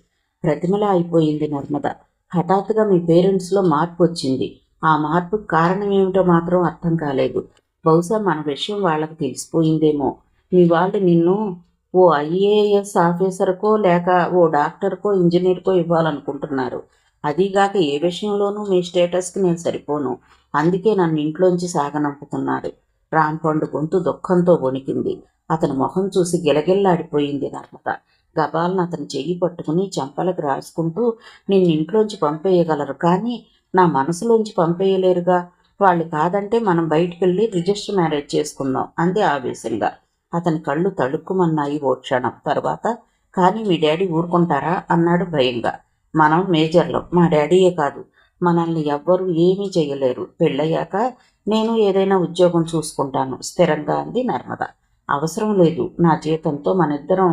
ప్రతిమలా అయిపోయింది నర్మద. హఠాత్తుగా మీ పేరెంట్స్లో మార్పు వచ్చింది. ఆ మార్పుకు కారణం ఏమిటో మాత్రం అర్థం కాలేదు. బహుశా మన విషయం వాళ్ళకి తెలిసిపోయిందేమో. మీ వాళ్ళు నిన్ను ఓ ఐఏఎస్ ఆఫీసర్కో లేక ఓ డాక్టర్కో ఇంజనీర్కో ఇవ్వాలనుకుంటున్నారు. అదీగాక ఏ విషయంలోనూ మీ స్టేటస్కి నేను సరిపోను. అందుకే నన్ను ఇంట్లోంచి సాగనంపుతున్నాడు. రాంపండు గొంతు దుఃఖంతో వణికింది. అతని మొహం చూసి గిలగిల్లాడిపోయింది నర్మద. గబాలను అతని చెయ్యి పట్టుకుని చెంపలకు రాసుకుంటూ, నిన్నింట్లోంచి పంపేయగలరు, కానీ నా మనసులోంచి పంపేయలేరుగా. వాళ్ళు కాదంటే మనం బయటికెళ్ళి రిజిస్టర్ మ్యారేజ్ చేసుకుందాం అంది ఆవేశంగా. అతని కళ్ళు తళుక్కుమన్నాయి ఓ క్షణం. తర్వాత, కానీ మీ డాడీ ఊరుకుంటారా అన్నాడు భయంగా. మనం మేజర్లం, మా డాడీయే కాదు, మనల్ని ఎవ్వరూ ఏమీ చేయలేరు. పెళ్ళయ్యాక నేను ఏదైనా ఉద్యోగం చూసుకుంటాను స్థిరంగా అంది నర్మద. అవసరం లేదు, నా జీతంతో మనిద్దరం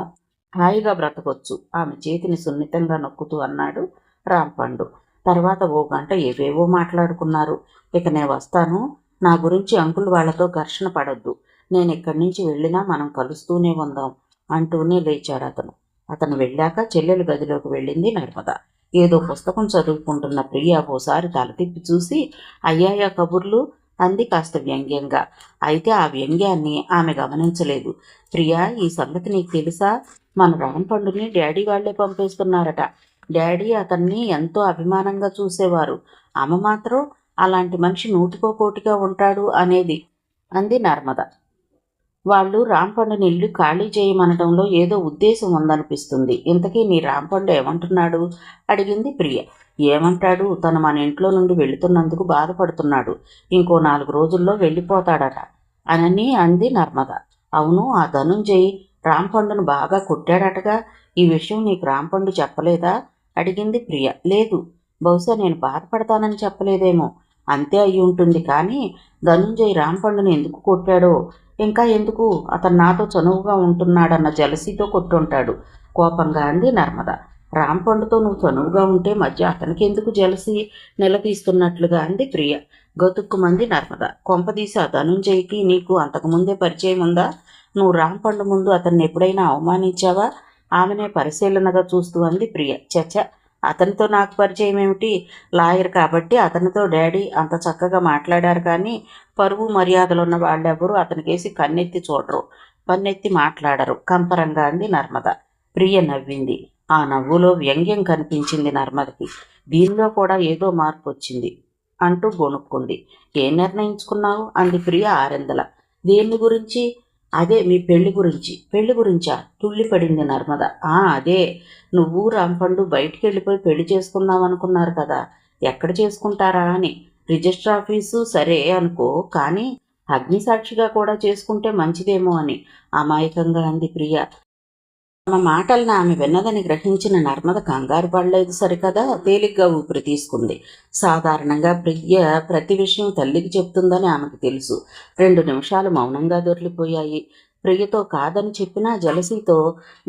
హాయిగా బ్రతకొచ్చు ఆమె చేతిని సున్నితంగా నొక్కుతూ అన్నాడు రాంపండు. తర్వాత ఓ గంట ఏవేవో మాట్లాడుకున్నారు. ఇక నేను వస్తాను. నా గురించి అంకుల్ వాళ్లతో ఘర్షణ పడొద్దు. నేను ఇక్కడి నుంచి వెళ్ళినా మనం కలుస్తూనే ఉందాం అంటూనే లేచాడు అతను. అతను వెళ్ళాక చెల్లెలు గదిలోకి వెళ్ళింది నర్మద. ఏదో పుస్తకం చదువుకుంటున్న ప్రియ ఓసారి తల తిప్పి చూసి, అయ్యాయా కబుర్లు అంది కాస్త వ్యంగ్యంగా. అయితే ఆ వ్యంగ్యాన్ని ఆమె గమనించలేదు. ప్రియా, ఈ సంగతి నీకు తెలుసా? మన రాంపండుని డాడీ వాళ్లే పంపేస్తున్నారట. డాడీ అతన్ని ఎంతో అభిమానంగా చూసేవారు. అమ్మ మాత్రం అలాంటి మనిషి నూటికో కోటిగా ఉంటాడు అనేది అంది నర్మద. వాళ్ళు రాంపండుని ఇల్లు ఖాళీ చేయమనడంలో ఏదో ఉద్దేశం ఉందనిపిస్తుంది. ఇంతకీ నీ రాంపండు ఏమంటున్నాడు అడిగింది ప్రియ. ఏమంటాడు? తను మన ఇంట్లో నుండి వెళుతున్నందుకు బాధపడుతున్నాడు. ఇంకో 4 రోజుల్లో వెళ్ళిపోతాడట అని అంది నర్మద. అవును, ఆ ధనుంజయ్ రాంపండును బాగా కొట్టాడటగా. ఈ విషయం నీకు రాంపండు చెప్పలేదా అడిగింది ప్రియ. లేదు, బహుశా నేను బాధపడతానని చెప్పలేదేమో. అంతే అయి ఉంటుంది. కానీ ధనుంజయ్ రాంపండుని ఎందుకు కొట్టాడో, ఇంకా ఎందుకు, అతను నాతో చనువుగా ఉంటున్నాడన్న జలసీతో కొట్టుంటాడు కోపంగా అంది నర్మద. రాంపండుతో నువ్వు చనువుగా ఉంటే మధ్య అతనికి ఎందుకు జలసి నిలదీస్తున్నట్లుగా అంది ప్రియ. గతుక్కుమంది నర్మద. కొంపదీసి ఆ ధనుంజయ్కి నీకు అంతకుముందే పరిచయం ఉందా? నువ్వు రాంపండు ముందు అతన్ని ఎప్పుడైనా అవమానించావా? ఆమెనే పరిశీలనగా చూస్తూ అంది ప్రియ. చచ్చ, అతనితో నాకు పరిచయం ఏమిటి? లాయర్ కాబట్టి అతనితో డాడీ అంత చక్కగా మాట్లాడారు, కానీ పరువు మర్యాదలున్న వాళ్ళెవరూ అతనికేసి కన్నెత్తి చూడరు, పన్నెత్తి మాట్లాడరు కంపరంగా అంది నర్మద. ప్రియ నవ్వింది. ఆ నవ్వులో వ్యంగ్యం కనిపించింది నర్మదకి. దీనిలో కూడా ఏదో మార్పు వచ్చింది అంటూ గొణుక్కుంది. ఏం నిర్ణయించుకున్నావు? అంది ప్రియ ఆరెందల. దేని గురించి? అదే మీ పెళ్లి గురించి. పెళ్లి గురించా? తుళ్ళిపడింది నర్మద. అదే, నువ్వు రాంపండు బయటికి వెళ్ళిపోయి పెళ్లి చేసుకున్నావు అనుకున్నారు కదా, ఎక్కడ చేసుకుంటారా అని. రిజిస్టర్ ఆఫీసు సరే అనుకో, కానీ అగ్నిసాక్షిగా కూడా చేసుకుంటే మంచిదేమో అని అమాయకంగా అంది ప్రియ. తమ మాటలను ఆమె విన్నదని గ్రహించిన నర్మద కంగారు పడలేదు సరికదా, తేలిగ్గా ఊపిరి తీసుకుంది. సాధారణంగా ప్రియ ప్రతి విషయం తల్లికి చెప్తుందని ఆమెకు తెలుసు. 2 నిమిషాలు మౌనంగా దొర్లిపోయాయి. ప్రియతో కాదని చెప్పినా జలసీతో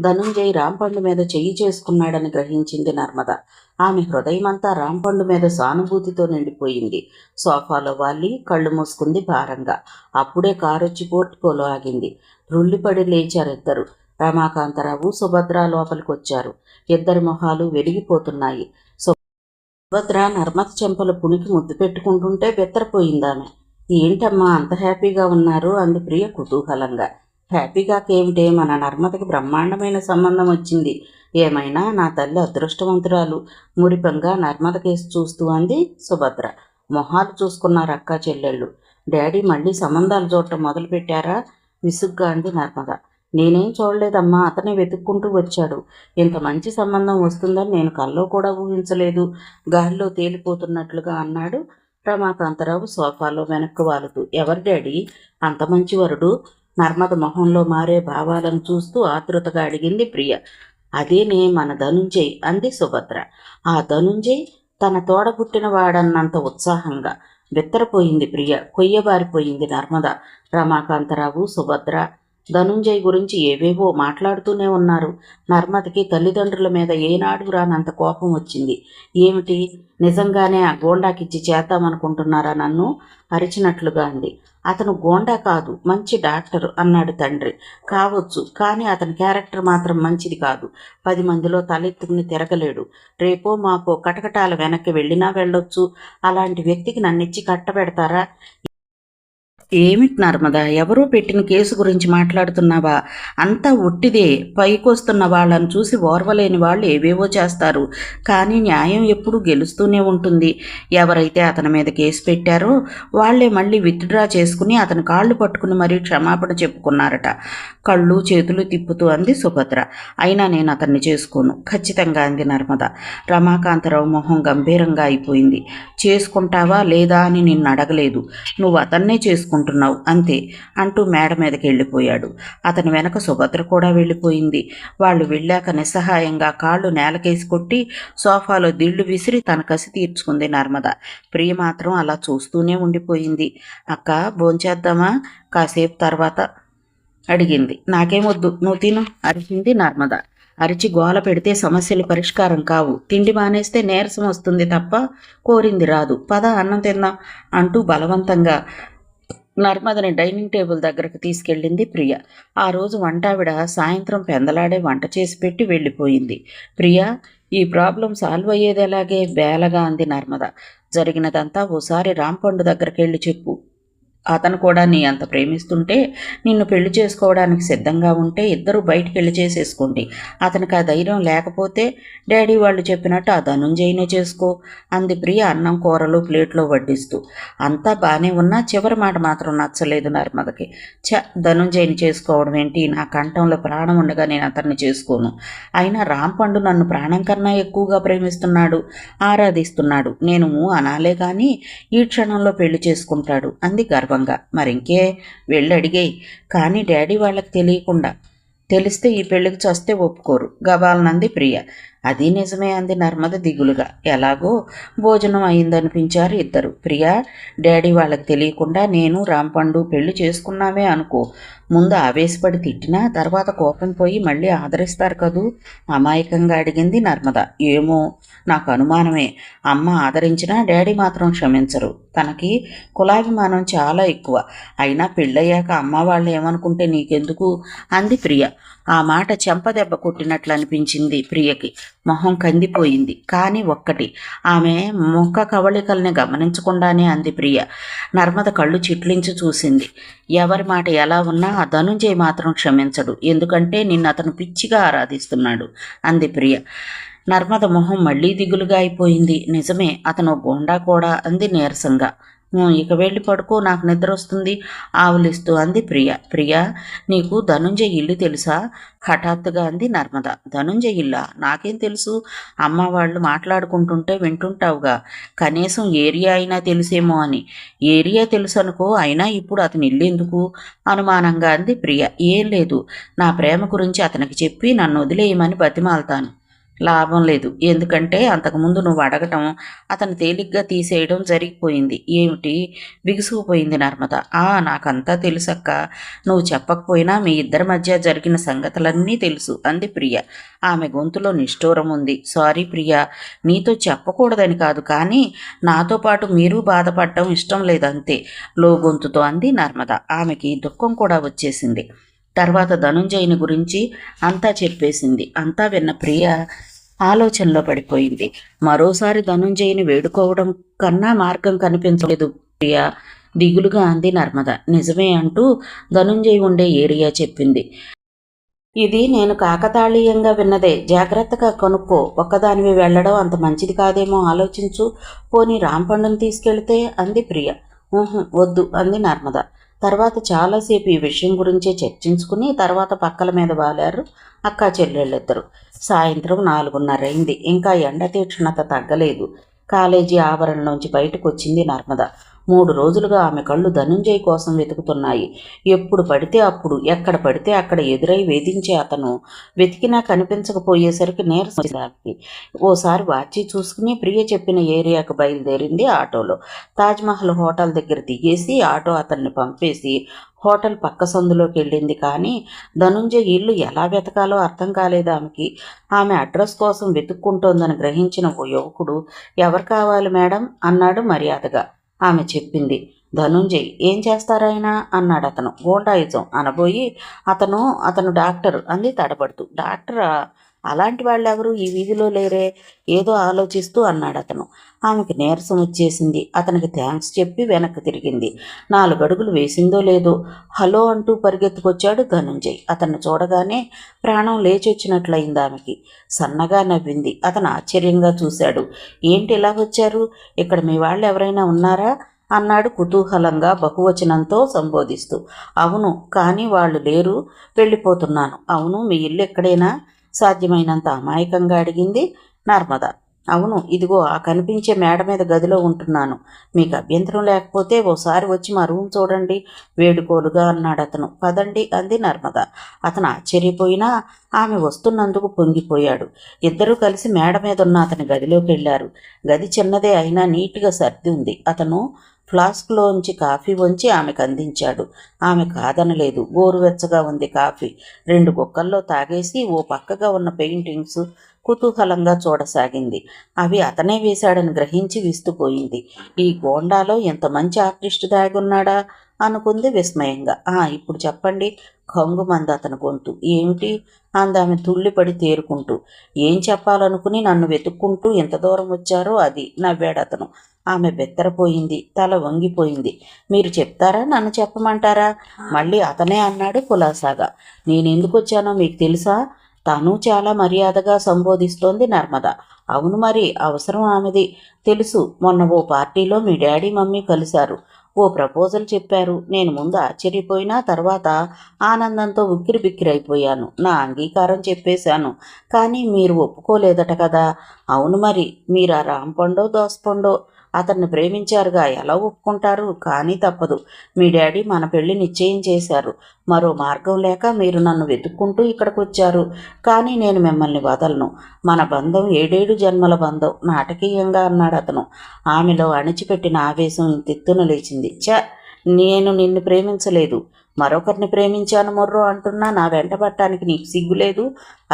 ధనుంజయ్ రాంపండు మీద చెయ్యి చేసుకున్నాడని గ్రహించింది నర్మద. ఆమె హృదయమంతా రాంపండు మీద సానుభూతితో నిండిపోయింది. సోఫాలో వాలి కళ్ళు మూసుకుంది భారంగా. అప్పుడే కారొచ్చి పోర్టుకోలో ఆగింది. రుళ్ళిపడి లేచారిద్దరు. రమాకాంతరావు, సుభద్ర లోపలికొచ్చారు. ఇద్దరి మొహాలు వెలిగిపోతున్నాయి. సుభద్ర నర్మద చెంపలు పుణికి ముద్దు పెట్టుకుంటుంటే బెత్తరపోయిందామె. ఏంటమ్మా అంత హ్యాపీగా ఉన్నారు? అంది ప్రియ కుతూహలంగా. హ్యాపీగాకేమిటే, మన నర్మదకి బ్రహ్మాండమైన సంబంధం వచ్చింది. ఏమైనా నా తల్లి అదృష్టవంతురాలు. మురిపంగా నర్మద కేసు చూస్తూ అంది సుభద్ర. మొహాలు చూసుకున్నారు అక్కా చెల్లెళ్ళు. డాడీ మళ్ళీ సంబంధాలు చూడటం మొదలుపెట్టారా? విసుగ్గా అంది నర్మద. నేనేం చూడలేదమ్మా, అతనే వెతుక్కుంటూ వచ్చాడు. ఇంత మంచి సంబంధం వస్తుందని నేను కల్లో కూడా ఊహించలేదు, గాలిలో తేలిపోతున్నట్లుగా అన్నాడు రమాకాంతరావు సోఫాలో వెనక్కు వాలుతూ. ఎవరు డాడీ అంత మంచివరుడు? నర్మద మొహంలో మారే భావాలను చూస్తూ ఆతృతగా అడిగింది ప్రియ. అదేనే, మన ధనుంజయ్ అంది సుభద్ర. ఆ ధనుంజయ్ తన తోడబుట్టిన వాడన్నంత ఉత్సాహంగా. బెత్తరపోయింది ప్రియ. కొయ్యబారిపోయింది నర్మద. రమాకాంతరావు, సుభద్ర ధనుంజయ్ గురించి ఏవేవో మాట్లాడుతూనే ఉన్నారు. నర్మదకి తల్లిదండ్రుల మీద ఏనాడు రానంత కోపం వచ్చింది. ఏమిటి, నిజంగానే ఆ గోండాకిచ్చి చేద్దామనుకుంటున్నారా నన్ను? అరిచినట్లుగా అంది. అతను గోండా కాదు, మంచి డాక్టరు అన్నాడు తండ్రి. కావచ్చు, కానీ అతని క్యారెక్టర్ మాత్రం మంచిది కాదు. 10 మందిలో తలెత్తుకుని తిరగలేడు. రేపో మాపో కటకటాల వెనక్కి వెళ్ళినా వెళ్ళొచ్చు. అలాంటి వ్యక్తికి నన్నిచ్చి కట్టబెడతారా? ఏమిటి నర్మదా, ఎవరో పెట్టిన కేసు గురించి మాట్లాడుతున్నావా? అంతా ఒట్టిదే. పైకొస్తున్న వాళ్ళని చూసి ఓర్వలేని వాళ్ళు ఏవేవో చేస్తారు, కానీ న్యాయం ఎప్పుడూ గెలుస్తూనే ఉంటుంది. ఎవరైతే అతని మీద కేసు పెట్టారో వాళ్లే మళ్ళీ విత్డ్రా చేసుకుని అతని కాళ్ళు పట్టుకుని మరీ క్షమాపణ చెప్పుకున్నారట. కళ్ళు చేతులు తిప్పుతూ అంది సుభద్ర. అయినా నేను అతన్ని చేసుకోను, ఖచ్చితంగా అంది నర్మద. రమాకాంతరావు మొహం గంభీరంగా అయిపోయింది. చేసుకుంటావా లేదా అని నిన్ను అడగలేదు, నువ్వు అతన్నే చేసుకుంటున్నావు అంతే అంటూ మేడ మీదకి వెళ్ళిపోయాడు. అతని వెనక సుభద్ర కూడా వెళ్ళిపోయింది. వాళ్ళు వెళ్ళాక నిస్సహాయంగా కాళ్ళు నేలకేసి కొట్టి సోఫాలో దిళ్లు విసిరి తన కసి తీర్చుకుంది నర్మద. ప్రియ మాత్రం అలా చూస్తూనే ఉండిపోయింది. అక్క, భోంచేద్దామా? కాసేపు తర్వాత అడిగింది. నాకేమొద్దు, నువ్వు తిను అరిచింది నర్మద. అరిచి గోల పెడితే సమస్యలు పరిష్కారం కావు. తిండి మానేస్తే నీరసం వస్తుంది తప్ప కోరింది రాదు. పద అన్నం తిందాం అంటూ బలవంతంగా నర్మదని డైనింగ్ టేబుల్ దగ్గరకు తీసుకెళ్ళింది ప్రియ. ఆ రోజు వంటావిడ సాయంత్రం పెందలాడే వంట చేసి పెట్టి వెళ్ళిపోయింది. ప్రియ, ఈ ప్రాబ్లం సాల్వ్ అయ్యేది ఎలాగే? బేలగా అంది నర్మద. జరిగినదంతా ఓసారి రాంపండు దగ్గరికి వెళ్ళి చెప్పు. అతను కూడా నీ అంత ప్రేమిస్తుంటే, నిన్ను పెళ్లి చేసుకోవడానికి సిద్ధంగా ఉంటే ఇద్దరు బయటికి వెళ్ళి చేసేసుకోండి. అతనికి ఆ ధైర్యం లేకపోతే డాడీ వాళ్ళు చెప్పినట్టు ఆ ధనుంజయనే చేసుకో అంది ప్రియ అన్నం కూరలు ప్లేట్లో వడ్డిస్తూ. అంతా బాగానే ఉన్నా చివరి మాట మాత్రం నచ్చలేదు నర్మదకి. ధనుంజయని చేసుకోవడం ఏంటి? నా కంఠంలో ప్రాణం ఉండగా నేను అతన్ని చేసుకోను. అయినా రాంపండు నన్ను ప్రాణం కన్నా ఎక్కువగా ప్రేమిస్తున్నాడు, ఆరాధిస్తున్నాడు. నేను అనాలే కానీ ఈ క్షణంలో పెళ్లి చేసుకుంటాడు అంది గర్వం. మరింకే, వెళ్ళి అడిగేయి. కానీ డాడీ వాళ్ళకి తెలియకుండా. తెలిస్తే ఈ పెళ్లికి చస్తే ఒప్పుకోరు, గబాలనంది ప్రియ. అది నిజమే అంది నర్మద దిగులుగా. ఎలాగో భోజనం అయిందనిపించారు ఇద్దరు. ప్రియా, డాడీ వాళ్ళకి తెలియకుండా నేను రాంపండు పెళ్లి చేసుకున్నామే అనుకో. ముందు ఆవేశపడి తిట్టినా తర్వాత కోపం పోయి మళ్ళీ ఆదరిస్తారు కదూ అమాయకంగా అడిగింది నర్మద. ఏమో, నాకు అనుమానమే. అమ్మ ఆదరించినా డాడీ మాత్రం క్షమించరు. తనకి కులాభిమానం చాలా ఎక్కువ. అయినా పెళ్ళయ్యాక అమ్మ వాళ్ళు ఏమనుకుంటే నీకెందుకు అంది ప్రియ. ఆ మాట చెంపదెబ్బ కొట్టినట్లు అనిపించింది ప్రియకి. మొహం కందిపోయింది. కానీ ఒక్కటి, ఆమె ముఖ కవళికల్ని గమనించకుండానే అంది ప్రియ. నర్మద కళ్ళు చిట్లించి చూసింది. ఎవరి మాట ఎలా ఉన్నా ఆ ధనుంజయ్ మాత్రం క్షమించడు. ఎందుకంటే నిన్ను అతను పిచ్చిగా ఆరాధిస్తున్నాడు అంది ప్రియ. నర్మద మొహం మళ్లీ దిగులుగా అయిపోయింది. నిజమే, అతను గోండా కూడా అంది నీరసంగా. ఇక వెళ్ళి పడుకో, నాకు నిద్ర వస్తుంది ఆవులిస్తూ అంది ప్రియ. ప్రియా, నీకు ధనుంజయ్ ఇల్లు తెలుసా హఠాత్తుగా అంది నర్మద. ధనుంజయ్ ఇల్లా? నాకేం తెలుసు? అమ్మ వాళ్ళు మాట్లాడుకుంటుంటే వింటుంటావుగా. కనీసం ఏరియా అయినా తెలుసేమో అని. ఏరియా తెలుసు అనుకో, అయినా ఇప్పుడు అతని ఇల్లు ఎందుకు అనుమానంగా అంది ప్రియ. ఏం లేదు, నా ప్రేమ గురించి అతనికి చెప్పి నన్ను వదిలేయమని బతిమాలతాను. లాభం లేదు. ఎందుకంటే అంతకుముందు నువ్వు అడగటం, అతను తేలిగ్గా తీసేయడం జరిగిపోయింది. ఏమిటి? బిగుసుకుపోయింది నర్మద. నాకంతా తెలుసక్క. నువ్వు చెప్పకపోయినా మీ ఇద్దరి మధ్య జరిగిన సంగతులన్నీ తెలుసు అంది ప్రియ. ఆమె గొంతులో నిష్ఠూరం ఉంది. సారీ ప్రియ, నీతో చెప్పకూడదని కాదు, కానీ నాతో పాటు మీరు బాధపడటం ఇష్టం లేదంతే లో గొంతుతో అంది నర్మద. ఆమెకి దుఃఖం కూడా వచ్చేసింది. తర్వాత ధనుంజయుని గురించి అంతా చెప్పేసింది. అంతా విన్న ప్రియ ఆలోచనలో పడిపోయింది. మరోసారి ధనుంజయుని వేడుకోవడం కన్నా మార్గం కనిపించలేదు ప్రియ దిగులుగా అంది నర్మద. నిజమే అంటూ ధనుంజయ్ ఉండే ఏరియా చెప్పింది. ఇది నేను కాకతాళీయంగా విన్నదే. జాగ్రత్తగా కనుక్కో. ఒక్కదానివి వెళ్ళడం అంత మంచిది కాదేమో ఆలోచించు. పోనీ రాంపండును తీసుకెళ్తే అంది ప్రియ. వద్దు అంది నర్మద. తర్వాత చాలాసేపు ఈ విషయం గురించే చర్చించుకుని తర్వాత పక్కల మీద వాలారు అక్కా చెల్లెళ్ళిద్దరు. సాయంత్రం 4:30 అయింది. ఇంకా ఎండ తీక్షణత తగ్గలేదు. కాలేజీ ఆవరణలోంచి బయటకు వచ్చింది నర్మద. 3 రోజులుగా ఆమె కళ్ళు ధనుంజయ్ కోసం వెతుకుతున్నాయి. ఎప్పుడు పడితే అప్పుడు, ఎక్కడ పడితే అక్కడ ఎదురై వేధించే అతను వెతికినా కనిపించకపోయేసరికి నీరసం. ఓసారి వాచి చూసుకుని ప్రియ చెప్పిన ఏరియాకు బయలుదేరింది ఆటోలో. తాజ్మహల్ హోటల్ దగ్గర దిగేసి ఆటో అతన్ని పంపేసి హోటల్ పక్క సందులోకి వెళ్ళింది. కానీ ధనుంజయ్ ఇల్లు ఎలా వెతకాలో అర్థం కాలేదు ఆమెకి. ఆమె అడ్రస్ కోసం వెతుక్కుంటోందని గ్రహించిన ఓ యువకుడు, ఎవరు కావాలి మేడం అన్నాడు మర్యాదగా. ఆమె చెప్పింది. ధనుంజయ్. ఏం చేస్తారాయన అన్నాడు అతను గోండాయిజం అనబోయి. అతను డాక్టర్ అంది తడబడుతూ. డాక్టరా? అలాంటి వాళ్ళెవరు ఈ వీధిలో లేరే ఏదో ఆలోచిస్తూ అన్నాడు అతను. ఆమెకి నీరసం వచ్చేసింది. అతనికి థ్యాంక్స్ చెప్పి వెనక్కి తిరిగింది. 4 అడుగులు వేసిందో లేదో హలో అంటూ పరిగెత్తుకొచ్చాడు ధనుంజయ్. అతన్ని చూడగానే ప్రాణం లేచొచ్చినట్లయింది ఆమెకి. సన్నగా నవ్వింది. అతను ఆశ్చర్యంగా చూశాడు. ఏంటి ఇలా వచ్చారు? ఇక్కడ మీ వాళ్ళు ఎవరైనా ఉన్నారా అన్నాడు కుతూహలంగా బహువచనంతో సంబోధిస్తూ. అవును, కానీ వాళ్ళు లేరు, వెళ్ళిపోతున్నాను. అవును, మీ ఇల్లు ఎక్కడైనా సాధ్యమైనంత అమాయకంగా అడిగింది నర్మద. అవును, ఇదిగో ఆ కనిపించే మేడ మీద గదిలో ఉంటున్నాను. మీకు అభ్యంతరం లేకపోతే ఓసారి వచ్చి మా రూమ్ చూడండి వేడుకోలుగా అన్నాడు అతను. పదండి అంది నర్మద. అతను ఆశ్చర్యపోయినా ఆమె వస్తున్నందుకు పొంగిపోయాడు. ఇద్దరూ కలిసి మేడ మీద ఉన్న అతని గదిలోకి వెళ్ళారు. గది చిన్నదే అయినా నీట్గా సర్ది ఉంది. అతను ఫ్లాస్క్లోంచి కాఫీ వంచి ఆమెకు అందించాడు. ఆమె కాదనలేదు. గోరువెచ్చగా ఉంది కాఫీ. 2 గుక్కల్లో తాగేసి ఓ పక్కగా ఉన్న పెయింటింగ్స్ కుతూహలంగా చూడసాగింది. అవి అతనే వేశాడని గ్రహించి విస్తుపోయింది. ఈ గోండాలో ఎంత మంచి ఆర్టిస్టు దాగున్నాడా అనుకుంది విస్మయంగా. ఇప్పుడు చెప్పండి కంగుమంది అతని గొంతు. ఏమిటి అందామె తుళ్ళిపడి తేరుకుంటూ. ఏం చెప్పాలనుకుని నన్ను వెతుక్కుంటూ ఎంత దూరం వచ్చారో అది నవ్వాడతను. ఆమె బెత్తరపోయింది. తల వంగిపోయింది. మీరు చెప్తారా, నన్ను చెప్పమంటారా మళ్ళీ అతనే అన్నాడు కులాసాగా. నేనెందుకు వచ్చానో మీకు తెలుసా? తను చాలా మర్యాదగా సంబోధిస్తోంది నర్మద. అవును మరి, అవసరం ఆమెది. తెలుసు. మొన్న ఓ పార్టీలో మీ డాడీ మమ్మీ కలిశారు. ఓ ప్రపోజల్ చెప్పారు. నేను ముందు ఆశ్చర్యపోయినా తర్వాత ఆనందంతో ఉక్కిరిబిక్కిరైపోయాను. నా అంగీకారం చెప్పేశాను. కానీ మీరు ఒప్పుకోలేదట కదా. అవును మరి, మీరు ఆ రాంపండో దోసపండో అతన్ని ప్రేమించారుగా, ఎలా ఒప్పుకుంటారు? కానీ తప్పదు. మీ డాడీ మన పెళ్లి నిశ్చయం చేశారు. మరో మార్గం లేక మీరు నన్ను వెతుక్కుంటూ ఇక్కడికి వచ్చారు. కానీ నేను మిమ్మల్ని వదలను. మన బంధం 7 జన్మల బంధం నాటకీయంగా అన్నాడు అతను. ఆమెలో అణిచిపెట్టిన ఆవేశం ఇంతెత్తున లేచింది. నేను నిన్ను ప్రేమించలేదు, మరొకరిని ప్రేమించాను మొర్రో అంటున్నా నా వెంటబడటానికి నీకు సిగ్గులేదు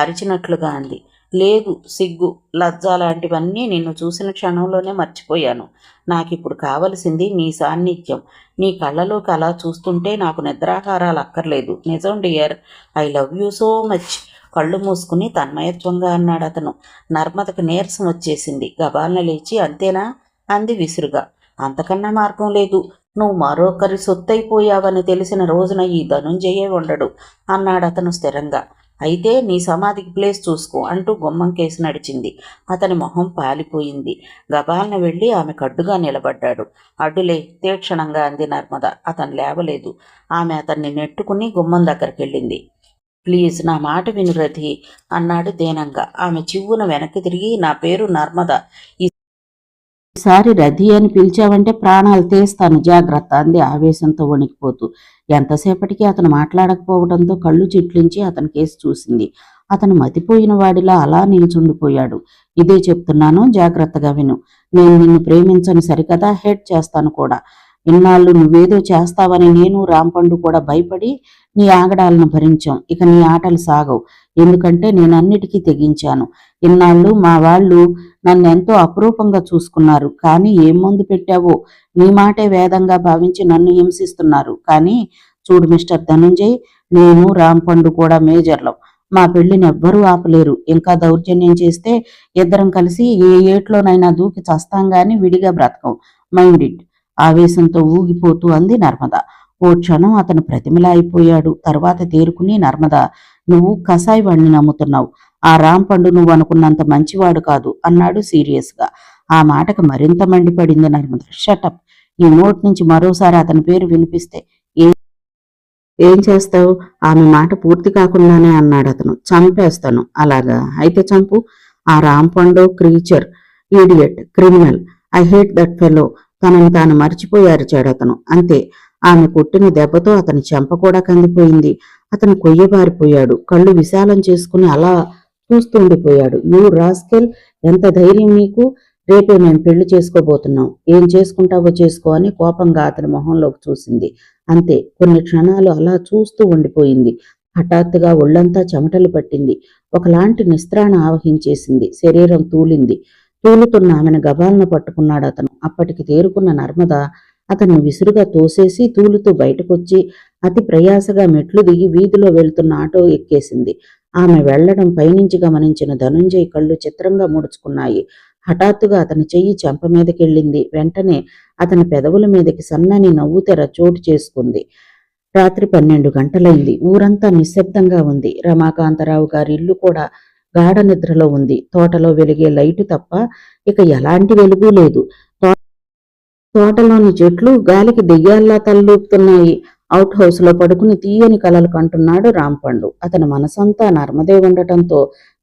అరిచినట్లుగా అంది. లేదు, సిగ్గు లజ్జ లాంటివన్నీ నిన్ను చూసిన క్షణంలోనే మర్చిపోయాను. నాకిప్పుడు కావలసింది నీ సాన్నిధ్యం. నీ కళ్ళలోకి అలా చూస్తుంటే నాకు నిద్రాహారాలు అక్కర్లేదు. నిజం dear, I love you so much. కళ్ళు మూసుకుని తన్మయత్వంగా అన్నాడు అతను. నర్మదకు నీరసం వచ్చేసింది. గబాలన లేచి అంతేనా అంది విసురుగా. అంతకన్నా మార్గం లేదు. నువ్వు మరొకరి సొత్తైపోయావని తెలిసిన రోజున ఈ ధనుంజయే ఉండడు అన్నాడు అతను స్థిరంగా. అయితే నీ సమాధికి ప్లేస్ చూసుకో అంటూ గుమ్మం కేసి నడిచింది. అతని మొహం పాలిపోయింది. గబాలన వెళ్ళి ఆమె కడ్డుగా నిలబడ్డాడు. అడ్డులే, తీక్షణంగా అంది నర్మద. అతను లేవలేదు. ఆమె అతన్ని నెట్టుకుని గుమ్మం దగ్గరికెళ్ళింది. ప్లీజ్ నా మాట విను రథి అన్నాడు దీనంగా. ఆమె చివ్వున వెనక్కి తిరిగి, నా పేరు నర్మద, ఈసారి రథి అని పిలిచావంటే ప్రాణాలు తీస్తాను, జాగ్రత్త అంది ఆవేశంతో వణికిపోతూ. ఎంతసేపటికి అతను మాట్లాడకపోవడంతో కళ్ళు చిట్లించి అతని కేసు చూసింది. అతను మతిపోయిన వాడిలా అలా నిల్చుండిపోయాడు. ఇదే చెప్తున్నాను, జాగ్రత్తగా విను. నేను నిన్ను ప్రేమించను సరికదా, హెడ్ చేస్తాను కూడా. ఇన్నాళ్ళు నువ్వేదో చేస్తావని నేను రాంపండు కూడా భయపడి నీ ఆగడాలను భరించాం. ఇక నీ ఆటలు సాగవు. ఎందుకంటే నేనన్నిటికీ తెగించాను. ఇన్నాళ్ళు మా వాళ్ళు నన్నెంతో అపురూపంగా చూసుకున్నారు. కానీ ఏం మందు పెట్టావో నీ మాటే వేదంగా భావించి నన్ను హింసిస్తున్నారు. కానీ చూడు మిస్టర్ ధనుంజయ్, నేను రాంపండు కూడా మేజర్లం. మా పెళ్లిని ఎవ్వరూ ఆపలేరు. ఇంకా దౌర్జన్యం చేస్తే ఇద్దరం కలిసి ఏ ఏట్లోనైనా దూకి చస్తాం గాని విడిగా బ్రతకం. Mind it. ఆవేశంతో ఊగిపోతూ అంది నర్మద. ఓ క్షణం అతను ప్రతిమలా అయిపోయాడు. తర్వాత తేరుకుని, నర్మద, నువ్వు కసాయి వాడిని నమ్ముతున్నావు. ఆ రాంపండు నువ్వు అనుకున్నంత మంచివాడు కాదు అన్నాడు సీరియస్గా. ఆ మాటకు మరింత మండిపడింది నర్మద. షటప్. ఈ నోట్ నుంచి మరోసారి అతని పేరు వినిపిస్తే ఏం చేస్తావు? ఆమె మాట పూర్తి కాకుండానే అన్నాడు అతను. చంపేస్తాను. అలాగా, అయితే చంపు. ఆ Rampandu creature, idiot, criminal. I hate that fellow. తనని తాను మర్చిపోయి అరిచాడు అతను. అంతే. ఆమె కొట్టిన దెబ్బతో అతని చెంప కూడా కందిపోయింది. అతను కొయ్యబారిపోయాడు. కళ్ళు విశాలం చేసుకుని అలా చూస్తుండిపోయాడు. యూ రాస్కెల్, ఎంత ధైర్యం నీకు? రేపే మేము పెళ్లి చేసుకోబోతున్నాం. ఏం చేసుకుంటావో చేసుకో అని కోపంగా అతని మొహంలోకి చూసింది. అంతే. కొన్ని క్షణాలు అలా చూస్తూ ఉండిపోయింది. హఠాత్తుగా ఒళ్లంతా చెమటలు పట్టింది. ఒకలాంటి నిస్త్రాణ ఆవహించేసింది. శరీరం తూలింది. తూలుతున్న ఆమెను గబాలను పట్టుకున్నాడు అతను. అప్పటికి తేరుకున్న నర్మద అతన్ని విసురుగా తోసేసి తూలుతూ బయటకొచ్చి అతి ప్రయాసగా మెట్లు దిగి వీధిలో వెళ్తున్న ఆటో ఎక్కేసింది. ఆమె వెళ్లడం పైనుంచి గమనించిన ధనుంజయ్ కళ్ళు చిత్రంగా ముడుచుకున్నాయి. హఠాత్తుగా అతని చెయ్యి చెంప మీదకెళ్ళింది. వెంటనే అతని పెదవుల మీదకి సన్నని నవ్వుతెర చోటు చేసుకుంది. రాత్రి 12 గంటలైంది. ఊరంతా నిశ్శబ్దంగా ఉంది. రమాకాంతరావు గారి ఇల్లు కూడా గాఢ నిద్రలో ఉంది. తోటలో వెలిగే లైటు తప్ప ఇక ఎలాంటి వెలుగు లేదు. తోటలోని చెట్లు గాలికి దెయ్యాల్లా తలలూపుతున్నాయి. అవుట్ హౌస్ లో పడుకుని తీయని కలలు కంటున్నాడు రాంపండు. అతని మనసంతా నర్మదే ఉండటంతో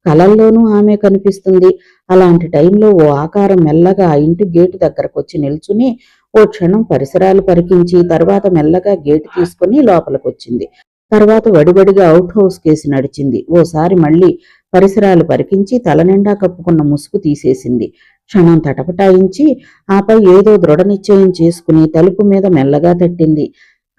కలల్లోనూ ఆమె కనిపిస్తుంది. అలాంటి టైంలో ఓ ఆకారం మెల్లగా ఆ ఇంటి గేటు దగ్గరకొచ్చి నిల్చుని ఓ క్షణం పరిసరాలు పరికించి తర్వాత మెల్లగా గేటు తీసుకుని లోపలికొచ్చింది. తర్వాత వడివడిగా అవుట్ హౌస్ కేసి నడిచింది. ఓసారి మళ్లీ పరిసరాలు పరికించి తలనిండా కప్పుకున్న ముసుగు తీసేసింది. క్షణం తటపటాయించి ఆపై ఏదో దృఢ నిశ్చయం చేసుకుని తలుపు మీద మెల్లగా తట్టింది.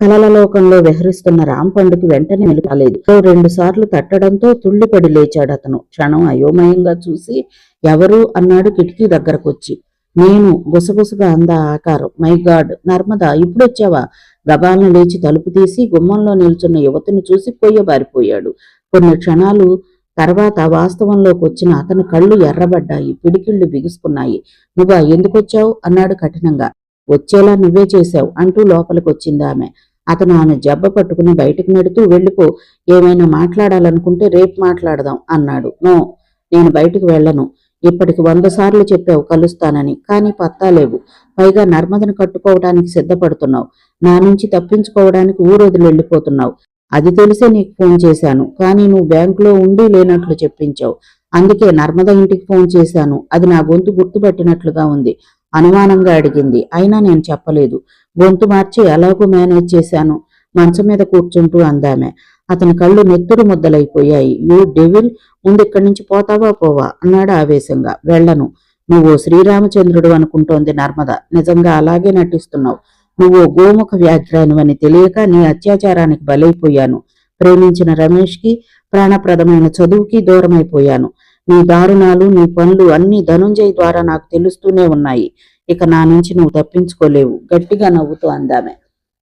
కలల లోకంలో విహరిస్తున్న రాంపండుకి వెంటనే మెలుగు రాలేదు. 2 సార్లు తట్టడంతో తుళ్లిపడి లేచాడు అతను. క్షణం అయోమయంగా చూసి ఎవరు అన్నాడు కిటికీ దగ్గరకొచ్చి. నేను, గుసగుసగా అందా ఆకారం. మై గాడ్, నర్మద, ఇప్పుడొచ్చావా? గబాలను లేచి తలుపు తీసి గుమ్మంలో నిల్చున్న యువతిని చూసి కొయ్యబారిపోయాడు. కొన్ని క్షణాలు తర్వాత వాస్తవంలోకి వచ్చిన అతని కళ్ళు ఎర్రబడ్డాయి. పిడికిళ్లు బిగుసుకున్నాయి. నువ్వా? ఎందుకొచ్చావు అన్నాడు కఠినంగా. వచ్చేలా నువ్వే చేశావు అంటూ లోపలికొచ్చింది ఆమె. అతను ఆమె జబ్బ పట్టుకుని బయటకు నెడుతూ, వెళ్ళిపో. ఏమైనా మాట్లాడాలనుకుంటే రేపు మాట్లాడదాం అన్నాడు. నో, నేను బయటకు వెళ్ళను. ఇప్పటికి 100 సార్లు చెప్పావు కలుస్తానని, కానీ పత్తాలేవు. పైగా నర్మదను కట్టుకోవడానికి సిద్ధపడుతున్నావు. నా నుంచి తప్పించుకోవడానికి ఊరొదిలి వెళ్ళిపోతున్నావు. అది తెలిసే నీకు ఫోన్ చేశాను. కానీ నువ్వు బ్యాంకులో ఉండి లేనట్లు చెప్పించావు. అందుకే నర్మద ఇంటికి ఫోన్ చేశాను. అది నా గొంతు గుర్తుపట్టినట్లుగా ఉంది. అనుమానంగా అడిగింది. అయినా నేను చెప్పలేదు. గొంతు మార్చి ఎలాగో మేనేజ్ చేశాను. మంచం మీద కూర్చుంటూ అందామె. అతని కళ్ళు నెత్తురు ముద్దలైపోయాయి. యూ డెవిల్, ముందు ఇక్కడి నుంచి పోతావా పోవా అన్నాడు ఆవేశంగా. వెళ్ళను. నువ్వు శ్రీరామచంద్రుడు అనుకుంటోంది నర్మద. నిజంగా అలాగే నటిస్తున్నావు. నువ్వు గోముఖ వ్యాఘ్రానివని తెలియక నీ అత్యాచారానికి బలైపోయాను. ప్రేమించిన రమేష్కి, ప్రాణప్రదమైన చదువుకి దూరమైపోయాను. నీ దారుణాలు, నీ పనులు అన్నీ ధనుంజయ్ ద్వారా నాకు తెలుస్తూనే ఉన్నాయి. ఇక నా నుంచి నువ్వు తప్పించుకోలేవు గట్టిగా నవ్వుతూ అందామె.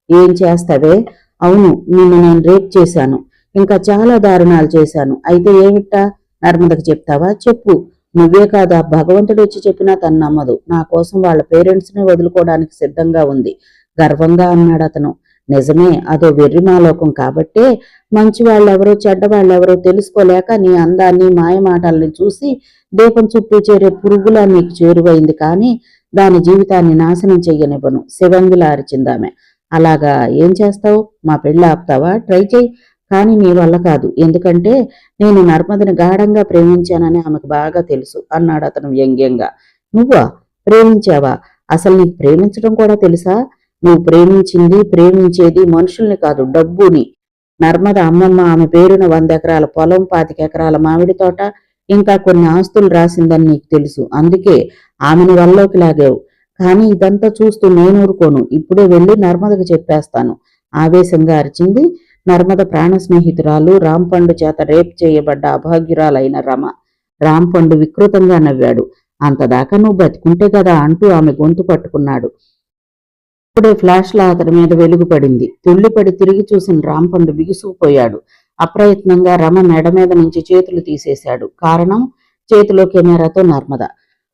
ఏం చేస్తావే? అవును, నిన్ను నేను రేప్ చేశాను. ఇంకా చాలా దారుణాలు చేశాను. అయితే ఏమిటా? నర్మదకు చెప్తావా? చెప్పు. నువ్వే కాదా, భగవంతుడు వచ్చి చెప్పినా తను నమ్మదు. నా కోసం వాళ్ళ పేరెంట్స్ని వదులుకోవడానికి సిద్ధంగా ఉంది గర్వంగా అన్నాడు అతను. నిజమే, అదో వెర్రిమాలోకం కాబట్టే మంచి వాళ్ళెవరో చెడ్డ వాళ్ళెవరో తెలుసుకోలేక నీ అందాన్ని మాయమాటల్ని చూసి దీపం చుట్టూ చేరే పురుగులా నీకు చేరువైంది. కానీ దాని జీవితాన్ని నాశనం చెయ్యనివ్వను, శివంగిలా అరిచిందామె. అలాగా? ఏం చేస్తావు? మా పెళ్ళి ఆపుతావా? ట్రై చెయ్యి. కానీ నీ వల్ల కాదు. ఎందుకంటే నేను నర్మదని గాఢంగా ప్రేమించానని ఆమెకు బాగా తెలుసు అన్నాడు అతను వ్యంగ్యంగా. నువ్వా? ప్రేమించావా? అసలు నీకు ప్రేమించడం కూడా తెలుసా? నువ్వు ప్రేమించేది మనుషుల్ని కాదు, డబ్బుని. నర్మద అమ్మమ్మ ఆమె పేరున 100 ఎకరాల పొలం, 25 ఎకరాల మామిడి తోట, ఇంకా కొన్ని ఆస్తులు రాసిందని నీకు తెలుసు. అందుకే ఆమెను వల్లోకి లాగావు. కానీ ఇదంతా చూస్తూ నేను ఊరుకోను. ఇప్పుడే వెళ్ళి నర్మదకు చెప్పేస్తాను ఆవేశంగా అరిచింది. నర్మద ప్రాణ స్నేహితురాలు, రాంపండు చేత రేప్ చేయబడ్డ అభాగ్యురాలైన రమ. రాంపండు వికృతంగా నవ్వాడు. అంతదాకా నువ్వు బతికుంటే కదా అంటూ ఆమె గొంతు పట్టుకున్నాడు. అప్పుడే ఫ్లాష్లా అతడి మీద వెలుగుపడింది. తుళ్లిపడి తిరిగి చూసిన రాంపండు బిగుసుకుపోయాడు. అప్రయత్నంగా రమ మెడ మీద నుంచి చేతులు తీసేశాడు. కారణం, చేతిలో కెమెరాతో నర్మద.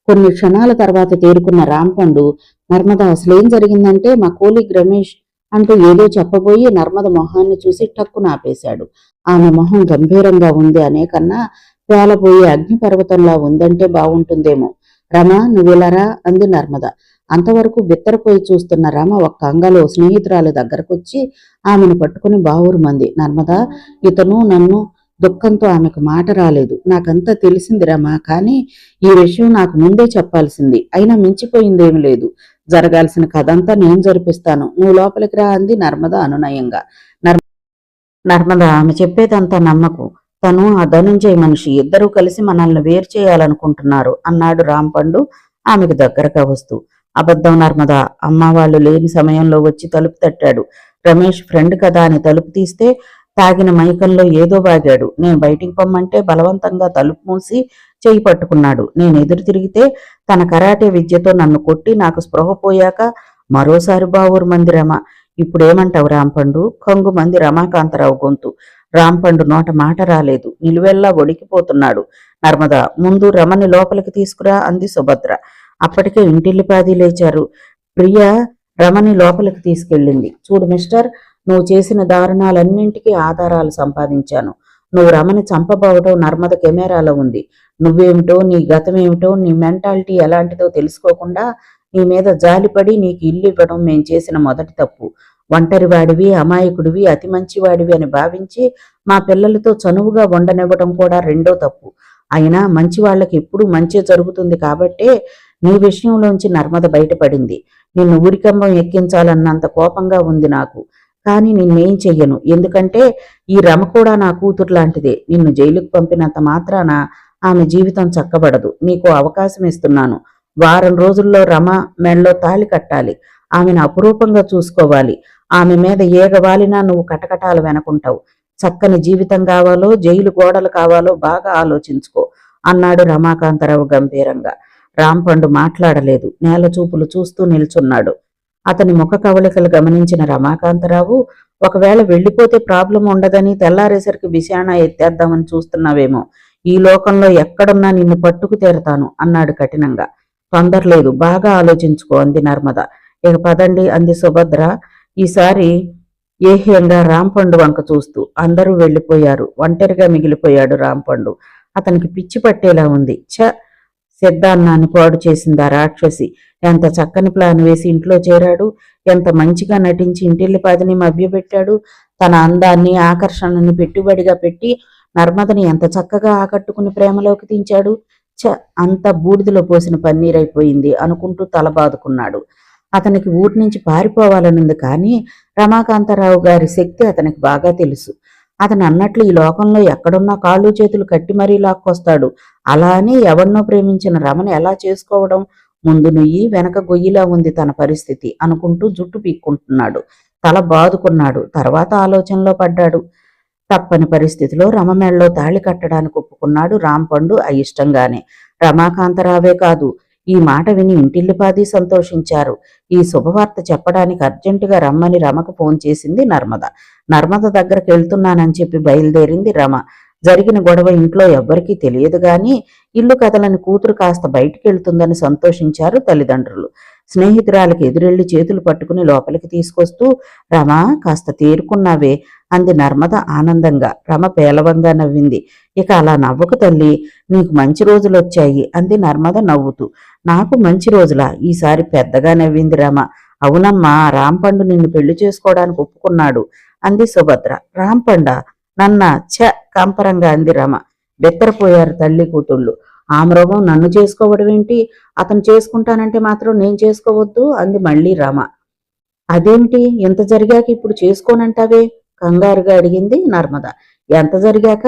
కొన్ని క్షణాల తర్వాత తేరుకున్న రాంపండు, నర్మద అసలేం జరిగిందంటే మా కోలీగ్ రమేష్ అంటూ ఏదో చెప్పబోయి నర్మద మొహాన్ని చూసి టక్కున ఆపేశాడు. ఆమె మొహం గంభీరంగా ఉంది అనే కన్నా పేలబోయే అగ్నిపర్వతంలా ఉందంటే బాగుంటుందేమో. రమ, నువ్వెలారా అంది నర్మద. అంతవరకు బిత్తరపోయి చూస్తున్న రమ ఒక్క అంగలో స్నేహితురాలి దగ్గరకొచ్చి ఆమెను పట్టుకుని బావురుమంది. నర్మదా, ఇతను నన్ను. దుఃఖంతో ఆమెకు మాట రాలేదు. నాకంతా తెలిసింది రమ, కానీ ఈ విషయం నాకు ముందే చెప్పాల్సింది. అయినా మించిపోయిందేమి లేదు. జరగాల్సిన కథంతా నేను జరిపిస్తాను. నువ్వు లోపలికి రా అంది నర్మద అనునయంగా. నర్మద, ఆమె చెప్పేదంతా నమ్మకు. తను ఆ ధనుంజయ మనిషి. ఇద్దరూ కలిసి మనల్ని వేరు చేయాలనుకుంటున్నారు అన్నాడు రాంపండు ఆమెకు దగ్గరగా వస్తూ. అబద్ధం నర్మద. అమ్మ వాళ్ళు లేని సమయంలో వచ్చి తలుపు తట్టాడు. రమేష్ ఫ్రెండ్ కదా అని తలుపు తీస్తే తాగిన మైకంలో ఏదో వాగాడు. నేను బయటికి పొమ్మంటే బలవంతంగా తలుపు మూసి చేయి పట్టుకున్నాడు. నేను ఎదురు తిరిగితే తన కరాటే విద్యతో నన్ను కొట్టి నాకు స్పృహ పోయాక మరోసారి బావూరు మంది రమ. ఇప్పుడేమంటావు రాంపండు? కంగు మంది రమాకాంతరావు గొంతు. రాంపండు నోట మాట రాలేదు. నిలువెల్లా ఒడికిపోతున్నాడు. నర్మద, ముందు రమని లోపలికి తీసుకురా అంది సుభద్ర. అప్పటికే ఇంటిల్లిపాది లేచారు. ప్రియ రమని లోపలికి తీసుకెళ్ళింది. చూడు మిస్టర్, నువ్వు చేసిన దారుణాలన్నింటికీ ఆధారాలు సంపాదించాను. నువ్వు రమని చంపబోవటం నర్మద కెమెరాలో ఉంది. నువ్వేమిటో, నీ గతమేమిటో, నీ మెంటాలిటీ ఎలాంటిదో తెలుసుకోకుండా నీ మీద జాలిపడి నీకు ఇల్లు ఇవ్వడం మేం చేసిన మొదటి తప్పు. ఒంటరివాడివి, అమాయకుడివి, అతి మంచివాడివి అని భావించి మా పిల్లలతో చనువుగా ఉండనివ్వడం కూడా రెండో తప్పు. అయినా మంచి వాళ్ళకి ఎప్పుడూ మంచి జరుగుతుంది కాబట్టే నీ విషయంలోంచి నర్మద బయటపడింది. నిన్ను ఊరికంబం ఎక్కించాలన్నంత కోపంగా ఉంది నాకు. కానీ నిన్నేం చెయ్యను. ఎందుకంటే ఈ రమ కూడా నా కూతురు లాంటిదే. నిన్ను జైలుకు పంపినంత మాత్రాన ఆమె జీవితం చక్కబడదు. నీకు అవకాశం ఇస్తున్నాను. వారం రోజుల్లో రమ మెడలో తాళి కట్టాలి. ఆమెను అపురూపంగా చూసుకోవాలి. ఆమె మీద ఏగవాలినా నువ్వు కటకటాలు వెనకుంటావు. చక్కని జీవితం కావాలో, జైలు గోడలు కావాలో బాగా ఆలోచించుకో అన్నాడు రమాకాంతరావు గంభీరంగా. రాంపండు మాట్లాడలేదు. నేల చూపులు చూస్తూ నిల్చున్నాడు. అతని ముఖ కవళికలు గమనించిన రమాకాంతరావు, ఒకవేళ వెళ్ళిపోతే ప్రాబ్లం ఉండదని తెల్లారేసరికి విషాణ ఎత్తేద్దామని చూస్తున్నావేమో. ఈ లోకంలో ఎక్కడున్నా నిన్ను పట్టుకు తీరతాను అన్నాడు కఠినంగా. తొందరలేదు, బాగా ఆలోచించుకో అంది నర్మద. ఇక పదండి అంది సుభద్ర ఈసారి ఏహ్యంగా రాంపండు వంక చూస్తూ. అందరూ వెళ్ళిపోయారు. ఒంటరిగా మిగిలిపోయాడు రాంపండు. అతనికి పిచ్చి పట్టేలా ఉంది. సిద్ధాన్నాన్ని పాడు చేసిందా రాక్షసి. ఎంత చక్కని ప్లాన్ వేసి ఇంట్లో చేరాడు. ఎంత మంచిగా నటించి ఇంటిల్లిపాదిని మభ్యపెట్టాడు. తన అందాన్ని, ఆకర్షణని పెట్టుబడిగా పెట్టి నర్మదని ఎంత చక్కగా ఆకట్టుకుని ప్రేమలోకి దించాడు. అంత బూడిదలో పోసిన పన్నీరైపోయింది అనుకుంటూ తల బాదుకున్నాడు. అతనికి ఊరి నుంచి పారిపోవాలనుంది, కానీ రమాకాంతారావు గారి శక్తి అతనికి బాగా తెలుసు. అతను అన్నట్లు ఈ లోకంలో ఎక్కడున్నా కాళ్ళు చేతులు కట్టి మరీ లాక్కొస్తాడు. అలా అని ఎవరినో ప్రేమించిన రమను ఎలా చేసుకోవడం? ముందు నుయ్యి వెనక గొయ్యిలా ఉంది తన పరిస్థితి అనుకుంటూ జుట్టు పీక్కుంటున్నాడు. తల బాదుకున్నాడు. తర్వాత ఆలోచనలో పడ్డాడు. తప్పని పరిస్థితిలో రమ మెడలో తాళి కట్టడానికి ఒప్పుకున్నాడు రాంపండు అయిష్టంగానే. రమాకాంతరావే కాదు, ఈ మాట విని ఇంటిల్లిపాది సంతోషించారు. ఈ శుభవార్త చెప్పడానికి అర్జెంటుగా రమ్మని రమకు ఫోన్ చేసింది నర్మద. నర్మద దగ్గరకు వెళ్తున్నానని చెప్పి బయలుదేరింది రమ. జరిగిన గొడవ ఇంట్లో ఎవ్వరికీ తెలియదు గాని ఇల్లు కదలని కూతురు కాస్త బయటికి వెళ్తుందని సంతోషించారు తల్లిదండ్రులు. స్నేహితురాలకి ఎదురెళ్లి చేతులు పట్టుకుని లోపలికి తీసుకొస్తూ, రమా, కాస్త తేరుకున్నావే అంది నర్మద ఆనందంగా. రమ పేలవంగా నవ్వింది. ఇక అలా నవ్వకు తల్లి, నీకు మంచి రోజులు వచ్చాయి అంది నర్మద నవ్వుతూ. నాకు మంచి రోజులా? ఈసారి పెద్దగా నవ్వింది రమ. అవునమ్మా, రాంపండు నిన్ను పెళ్లి చేసుకోవడానికి ఒప్పుకున్నాడు అంది సుభద్ర. రాంపండా? నన్నా? కంపరంగా అంది రమ. బెత్తరపోయారు తల్లి కూతుళ్ళు. ఆ మృగం నన్ను చేసుకోవడం ఏంటి? అతను చేసుకుంటానంటే మాత్రం నేను చేసుకోవద్దు అంది మళ్ళీ రమ. అదేమిటి, ఎంత జరిగాక ఇప్పుడు చేసుకోనంటావే కంగారుగా అడిగింది నర్మద. ఎంత జరిగాక?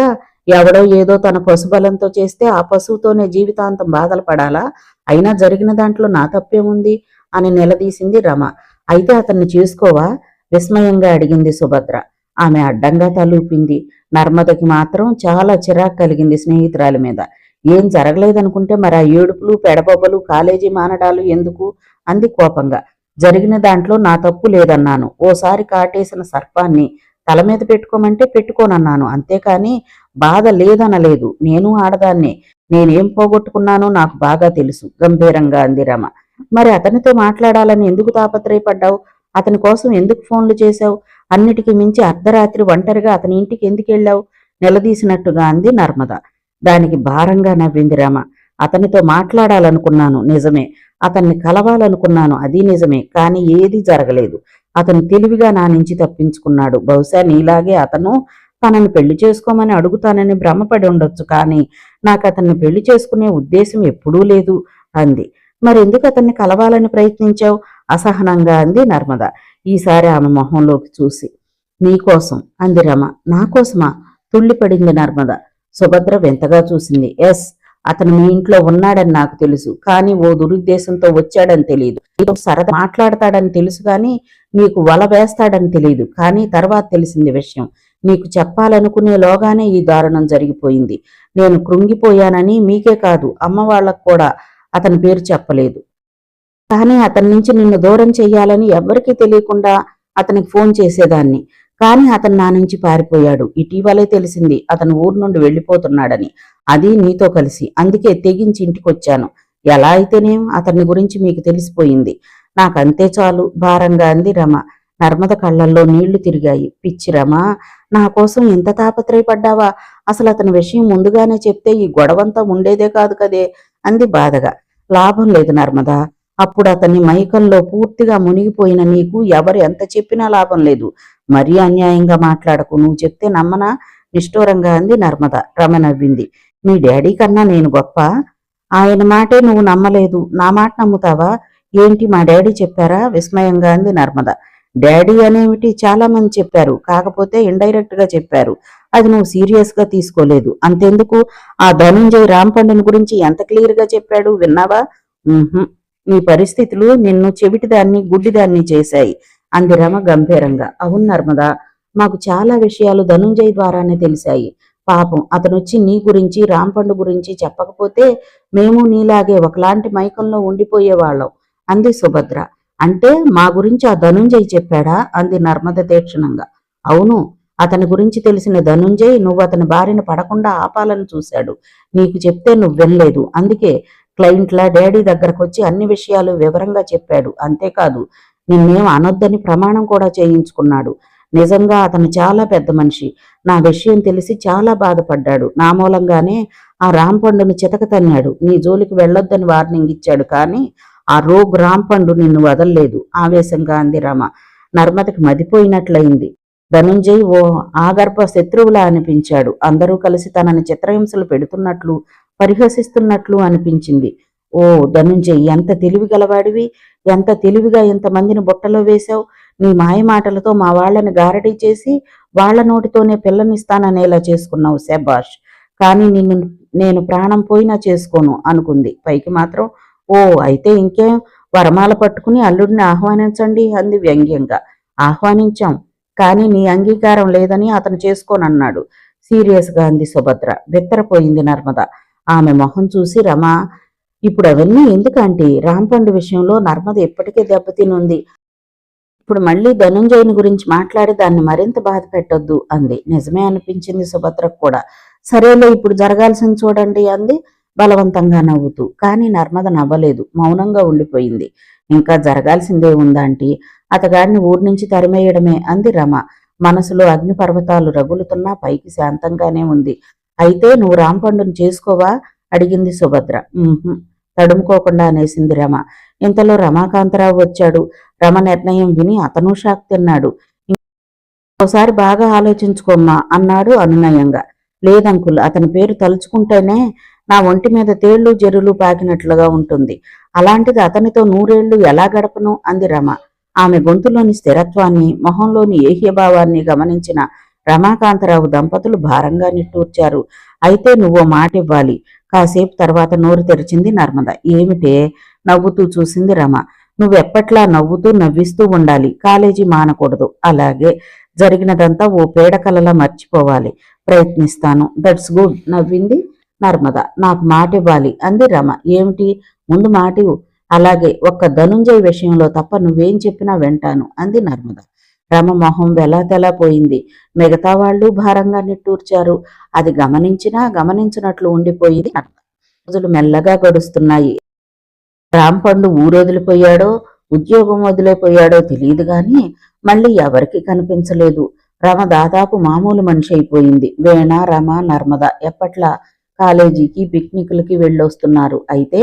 ఎవడో ఏదో తన పశుబలంతో చేస్తే ఆ పశువుతోనే జీవితాంతం బాధలు పడాలా? అయినా జరిగిన దాంట్లో నా తప్పేముంది అని నిలదీసింది రమ. అయితే అతన్ని చేసుకోవా? విస్మయంగా అడిగింది సుభద్ర. ఆమె అడ్డంగా తలూపింది. నర్మదకి మాత్రం చాలా చిరాకు కలిగింది స్నేహితురాలి మీద. ఏం జరగలేదనుకుంటే మరి ఆ ఏడుపులు, పెడబొబ్బలు, కాలేజీ మానడాలు ఎందుకు అంది కోపంగా. జరిగిన దాంట్లో నా తప్పు లేదన్నాను. ఓసారి కాటేసిన సర్పాన్ని తల మీద పెట్టుకోమంటే పెట్టుకోనన్నాను, అంతేకాని బాధ లేదనలేదు. నేను ఆడదాన్నే, నేనేం పోగొట్టుకున్నానో నాకు బాగా తెలుసు గంభీరంగా అంది రమ. మరి అతనితో మాట్లాడాలని ఎందుకు తాపత్రయపడ్డావు? అతని కోసం ఎందుకు ఫోన్లు చేశావు? అన్నిటికీ మించి అర్ధరాత్రి ఒంటరిగా అతని ఇంటికి ఎందుకు వెళ్ళావు? నిలదీసినట్టుగా అంది నర్మద. దానికి భారంగా నవ్వింది రమ. అతనితో మాట్లాడాలనుకున్నాను, నిజమే. అతన్ని కలవాలనుకున్నాను, అది నిజమే. కానీ ఏదీ జరగలేదు. అతను తెలివిగా నా నుంచి తప్పించుకున్నాడు. బహుశా నీలాగే అతను తనని పెళ్లి చేసుకోమని అడుగుతానని భ్రమపడి ఉండొచ్చు, కానీ నాకు అతన్ని పెళ్లి చేసుకునే ఉద్దేశం ఎప్పుడూ లేదు అంది. మరెందుకు అతన్ని కలవాలని ప్రయత్నించావు? అసహనంగా అంది నర్మద, ఈసారి ఆమె మొహంలోకి చూసి. నీకోసం అంది రమ. నాకోసమా? తుళ్ళిపడింది నర్మద. సుభద్ర వింతగా చూసింది. ఎస్, అతను మీ ఇంట్లో ఉన్నాడని నాకు తెలుసు, కానీ ఓ దురుద్దేశంతో వచ్చాడని తెలియదు. ఏదో సరదా మాట్లాడతాడని తెలుసు, కానీ నీకు వల వేస్తాడని తెలియదు. కానీ తర్వాత తెలిసింది విషయం. నీకు చెప్పాలనుకునేలోగానే ఈ దారుణం జరిగిపోయింది. నేను కృంగిపోయానని మీకే కాదు, అమ్మ వాళ్ళకు కూడా అతని పేరు చెప్పలేదు. కానీ అతని నుంచి నిన్ను దూరం చెయ్యాలని ఎవ్వరికీ తెలియకుండా అతనికి ఫోన్ చేసేదాన్ని. కానీ అతను నా నుంచి పారిపోయాడు. ఇటీవలే తెలిసింది అతను ఊరు నుండి వెళ్ళిపోతున్నాడని, అది నీతో కలిసి. అందుకే తెగించి ఇంటికొచ్చాను. ఎలా అయితేనేం అతని గురించి మీకు తెలిసిపోయింది. నాకంతే చాలు భారంగా అంది రమ. నర్మద కళ్ళల్లో నీళ్లు తిరిగాయి. పిచ్చి రమ, నా కోసం ఎంత తాపత్రయపడ్డావా? అసలు అతని విషయం ముందుగానే చెప్తే ఈ గొడవంతా ఉండేదే కాదు కదే అంది బాధగా. లాభం లేదు నర్మద, అప్పుడు అతన్ని మైకంలో పూర్తిగా మునిగిపోయిన నీకు ఎవరు ఎంత చెప్పినా లాభం లేదు. మరీ అన్యాయంగా మాట్లాడకు, నువ్వు చెప్తే నమ్మనా? నిష్ఠూరంగా అంది నర్మద. రమ నవ్వింది. మీ డాడీ కన్నా నేను గొప్ప? ఆయన మాటే నువ్వు నమ్మలేదు, నా మాట నమ్ముతావా? ఏంటి, మా డాడీ చెప్పారా? విస్మయంగా అంది నర్మద. డాడీ అనేమిటి, చాలా మంది చెప్పారు, కాకపోతే ఇండైరెక్ట్ గా చెప్పారు. అది నువ్వు సీరియస్ గా తీసుకోలేదు, అంతెందుకు. ఆ ధనుంజయ్ రాంపండుని గురించి ఎంత క్లియర్ గా చెప్పాడు, విన్నావా? నీ పరిస్థితులు నిన్ను చెవిటిదాన్ని గుడ్డిదాన్ని చేశాయి అంది రమ గంభీరంగా. అవును నర్మదా, మాకు చాలా విషయాలు ధనుంజయ్ ద్వారానే తెలిసాయి. పాపం అతనొచ్చి నీ గురించి రాంపండు గురించి చెప్పకపోతే మేము నీలాగే ఒకలాంటి మైకంలో ఉండిపోయేవాళ్ళం అంది సుభద్ర. అంటే మా గురించి ఆ ధనుంజయ్ చెప్పాడా అంది నర్మద తీక్షణంగా. అవును, అతని గురించి తెలిసిన ధనుంజయ్ నువ్వు అతని బారిన పడకుండా ఆపాలని చూశాడు. నీకు చెప్తే నువ్వు వినలేదు. అందుకే క్లయింట్ల డాడీ దగ్గరకు వచ్చి అన్ని విషయాలు వివరంగా చెప్పాడు. అంతేకాదు, నిన్నేం అనొద్దని ప్రమాణం కూడా చేయించుకున్నాడు. నిజంగా అతను చాలా పెద్ద మనిషి. నా విషయం తెలిసి చాలా బాధపడ్డాడు. నా మూలంగానే ఆ రాంపండును చితక తన్నాడు. నీ జోలికి వెళ్ళొద్దని వార్నింగ్ ఇచ్చాడు, కానీ ఆ రోగ్ రాంపండు నిన్ను వదల్లేదు ఆవేశంగా అంది రమ. నర్మదకి మదిపోయినట్లయింది. ధనుంజయ్ ఓ ఆగర్భ శత్రువులా అనిపించాడు. అందరూ కలిసి తనని చిత్రహింసలు పెడుతున్నట్లు పరిహసిస్తున్నట్లు అనిపించింది. ఓ ధనుంజయ్, ఎంత తెలివి గలవాడివి! ఎంత తెలివిగా ఇంతమందిని బుట్టలో వేశావు! నీ మాయ మాటలతో మా వాళ్ళని గారడీ చేసి వాళ్ల నోటితోనే పిల్లనిస్తాననేలా చేసుకున్నావు. శభాష్! కానీ నేను ప్రాణం పోయినా చేసుకోను అనుకుంది. పైకి మాత్రం ఓ అయితే ఇంకేం, వరమాల పట్టుకుని అల్లుడిని ఆహ్వానించండి అంది వ్యంగ్యంగా. ఆహ్వానించాం, కానీ నీ అంగీకారం లేదని అతను చేసుకోనన్నాడు సీరియస్గా అంది సుభద్ర. బిత్తరపోయింది నర్మద. ఆమె మొహం చూసి రమ, ఇప్పుడు అవన్నీ ఎందుకంటే రాంపండు విషయంలో నర్మద ఇప్పటికే దెబ్బతినుంది. ఇప్పుడు మళ్ళీ ధనుంజయుని గురించి మాట్లాడి దాన్ని మరింత బాధ పెట్టొద్దు అంది. నిజమే అనిపించింది సుభద్రకు కూడా. సరేలే, ఇప్పుడు జరగాల్సింది చూడండి అంది బలవంతంగా నవ్వుతూ. కానీ నర్మద నవ్వలేదు, మౌనంగా ఉండిపోయింది. ఇంకా జరగాల్సిందే ఉందాంటీ, అతగాడిని ఊరి నుంచి తరిమేయడమే అంది రమ. మనసులో అగ్నిపర్వతాలు రగులుతున్నా పైకి శాంతంగానే ఉంది. అయితే నువ్వు రాంపండుని చేసుకోవా అడిగింది సుభద్ర. తడుముకోకుండా అనేసింది రమ. ఇంతలో రమాకాంతరావు వచ్చాడు. రమ నిర్ణయం విని అతను షాక్ తిన్నాడు. ఇంకోసారి బాగా ఆలోచించుకోమ్మా అన్నాడు అనునయంగా. లేదంకుల్, అతని పేరు తలుచుకుంటేనే నా ఒంటి మీద తేళ్లు జెరులు పాకినట్లుగా ఉంటుంది. అలాంటిది అతనితో 100 ఏళ్లు ఎలా గడపను అంది రమ. ఆమె గొంతులోని స్థిరత్వాన్ని, మొహంలోని ఏహ్యభావాన్ని గమనించిన రమాకాంతరావు దంపతులు భారంగా నిట్టూర్చారు. అయితే నువ్వో మాట ఇవ్వాలి. కాసేపు తర్వాత నోరు తెరిచింది నర్మద. ఏమిటే? నవ్వుతూ చూసింది రమ. నువ్వెప్పట్లా నవ్వుతూ నవ్విస్తూ ఉండాలి. కాలేజీ మానకూడదు. అలాగే జరిగినదంతా ఓ పేడకలలా మర్చిపోవాలి. ప్రయత్నిస్తాను. దట్స్ గుడ్ నవ్వింది నర్మద. నాకు మాట ఇవ్వాలి అంది రమ. ఏమిటి? ముందు మాటివు. అలాగే, ఒక్క ధనుంజయ్ విషయంలో తప్ప నువ్వేం చెప్పినా వింటాను అంది నర్మద. రమ మొహం వెలాతెలా పోయింది. మిగతా వాళ్ళు భారంగా నిట్టూర్చారు. అది గమనించినా గమనించినట్లు ఉండిపోయింది నర్మద. రోజులు మెల్లగా గడుస్తున్నాయి. రాంపండు ఊరొదిలిపోయాడో ఉద్యోగం వదిలిపోయాడో తెలియదు గాని మళ్ళీ ఎవరికి కనిపించలేదు. రమ దాదాపు మామూలు మనిషి అయిపోయింది. వీణ, రమ, నర్మద ఎప్పట్లా కాలేజీకి పిక్నిక్లకి వెళ్ళొస్తున్నారు. అయితే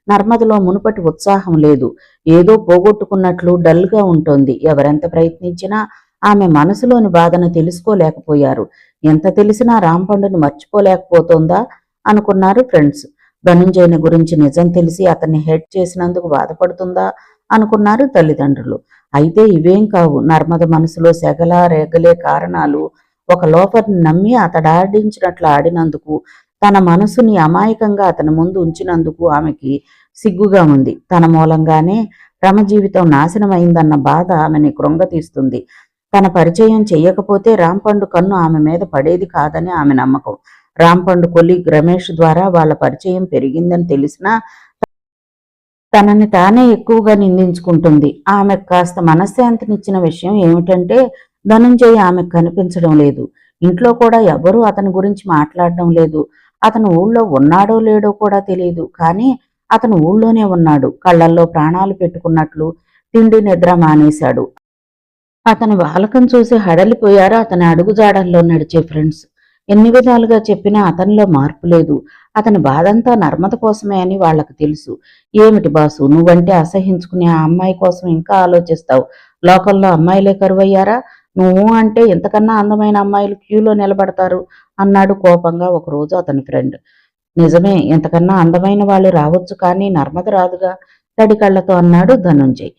నర్మదలో మునుపటి ఉత్సాహం లేదు. ఏదో పోగొట్టుకున్నట్లు డల్గా ఉంటుంది. ఎవరెంత ప్రయత్నించినా ఆమె మనసులోని బాధను తెలుసుకోలేకపోయారు. ఎంత తెలిసినా రాంపండును మర్చిపోలేకపోతోందా అనుకున్నారు ఫ్రెండ్స్. ధనుంజయుని గురించి నిజం తెలిసి అతన్ని హెడ్ చేసినందుకు బాధపడుతుందా అనుకున్నారు తల్లిదండ్రులు. అయితే ఇవేం కావు. నర్మద మనసులో సెగలా రేగలే కారణాలు. ఒక లోపర్ని నమ్మి అతడాడించినట్లు ఆడినందుకు, తన మనసుని అమాయకంగా అతని ముందు ఉంచినందుకు ఆమెకి సిగ్గుగా ఉంది. తన మూలంగానే రమ జీవితం నాశనమైందన్న బాధ ఆమెని కృంగతీస్తుంది. తన పరిచయం చెయ్యకపోతే రాంపండు కన్ను ఆమె మీద పడేది కాదని ఆమె నమ్మకం. రాంపండు కొలీగ్ రమేష్ ద్వారా వాళ్ళ పరిచయం పెరిగిందని తెలిసినా తనని తానే ఎక్కువగా నిందించుకుంటుంది. ఆమె కాస్త మనశ్శాంతినిచ్చిన విషయం ఏమిటంటే ధనుంజయ్ ఆమెకు కనిపించడం లేదు. ఇంట్లో కూడా ఎవరూ అతని గురించి మాట్లాడడం లేదు. అతను ఊళ్ళో ఉన్నాడో లేడో కూడా తెలియదు. కానీ అతను ఊళ్ళోనే ఉన్నాడు. కళ్ళల్లో ప్రాణాలు పెట్టుకున్నట్లు తిండి నిద్ర మానేశాడు. అతని వాలకం చూసి హడలిపోయారు అతని అడుగుజాడల్లో నడిచే ఫ్రెండ్స్. ఎన్ని విధాలుగా చెప్పినా అతనిలో మార్పు లేదు. అతని బాధంతా నర్మద కోసమే అని వాళ్లకు తెలుసు. ఏమిటి బాసు, నువ్వంటే అసహించుకునే ఆ అమ్మాయి కోసం ఇంకా ఆలోచిస్తావు? లోకల్లో అమ్మాయిలే కరువయ్యారా? నువ్వు అంటే ఇంతకన్నా అందమైన అమ్మాయిలు క్యూలో నిలబడతారు అన్నాడు కోపంగా ఒకరోజు అతని ఫ్రెండ్. నిజమే, ఇంతకన్నా అందమైన వాళ్ళు రావచ్చు, కానీ నర్మద రాదుగా తడి కళ్ళతో అన్నాడు ధనుంజయ్.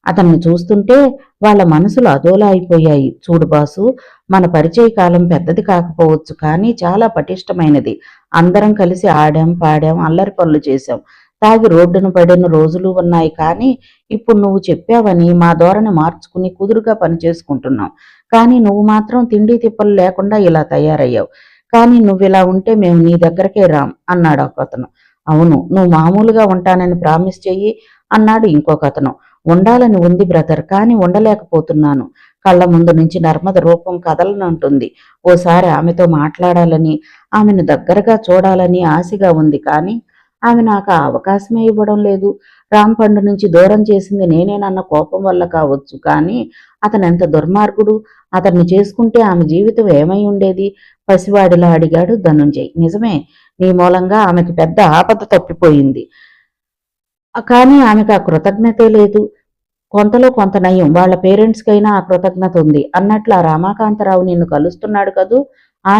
అతన్ని చూస్తుంటే వాళ్ల మనసులు అదోలా అయిపోయాయి. చూడు బాసు, మన పరిచయ కాలం పెద్దది కాకపోవచ్చు, కానీ చాలా పటిష్టమైనది. అందరం కలిసి ఆడాం, పాడాం, అల్లరి పనులు చేశాం, తాగి రోడ్డును పడిన రోజులు ఉన్నాయి. కానీ ఇప్పుడు నువ్వు చెప్పావని మా ధోరణి మార్చుకుని కుదురుగా పనిచేసుకుంటున్నాం. కానీ నువ్వు మాత్రం తిండి తిప్పలు లేకుండా ఇలా తయారయ్యావు. కానీ నువ్విలా ఉంటే మేము నీ దగ్గరకే రాం అన్నాడు ఒకతను. అవును, నువ్వు మామూలుగా ఉంటానని ప్రామిస్ చెయ్యి అన్నాడు ఇంకొకతను. ఉండాలని ఉంది బ్రదర్, కానీ ఉండలేకపోతున్నాను. కళ్ళ ముందు నుంచి నర్మద రూపం కదలనంటుంది. ఓసారి ఆమెతో మాట్లాడాలని, ఆమెను దగ్గరగా చూడాలని ఆశగా ఉంది. కానీ ఆమె నాకు ఆ అవకాశమే ఇవ్వడం లేదు. రాంపండు నుంచి దూరం చేసింది నేనేనన్న కోపం వల్ల కావచ్చు, కానీ అతను ఎంత దుర్మార్గుడు! అతన్ని చేసుకుంటే ఆమె జీవితం ఏమై ఉండేది? పసివాడిలా అడిగాడు ధనుంజయ్. నిజమే, నీ మూలంగా ఆమెకు పెద్ద ఆపద తప్పిపోయింది. కానీ ఆమెకు ఆ కృతజ్ఞతే లేదు. కొంతలో కొంత నయం వాళ్ళ పేరెంట్స్కైనా ఆ కృతజ్ఞత ఉంది అన్నట్లు ఆ రామాకాంతరావు నిన్ను కలుస్తున్నాడు కదూ.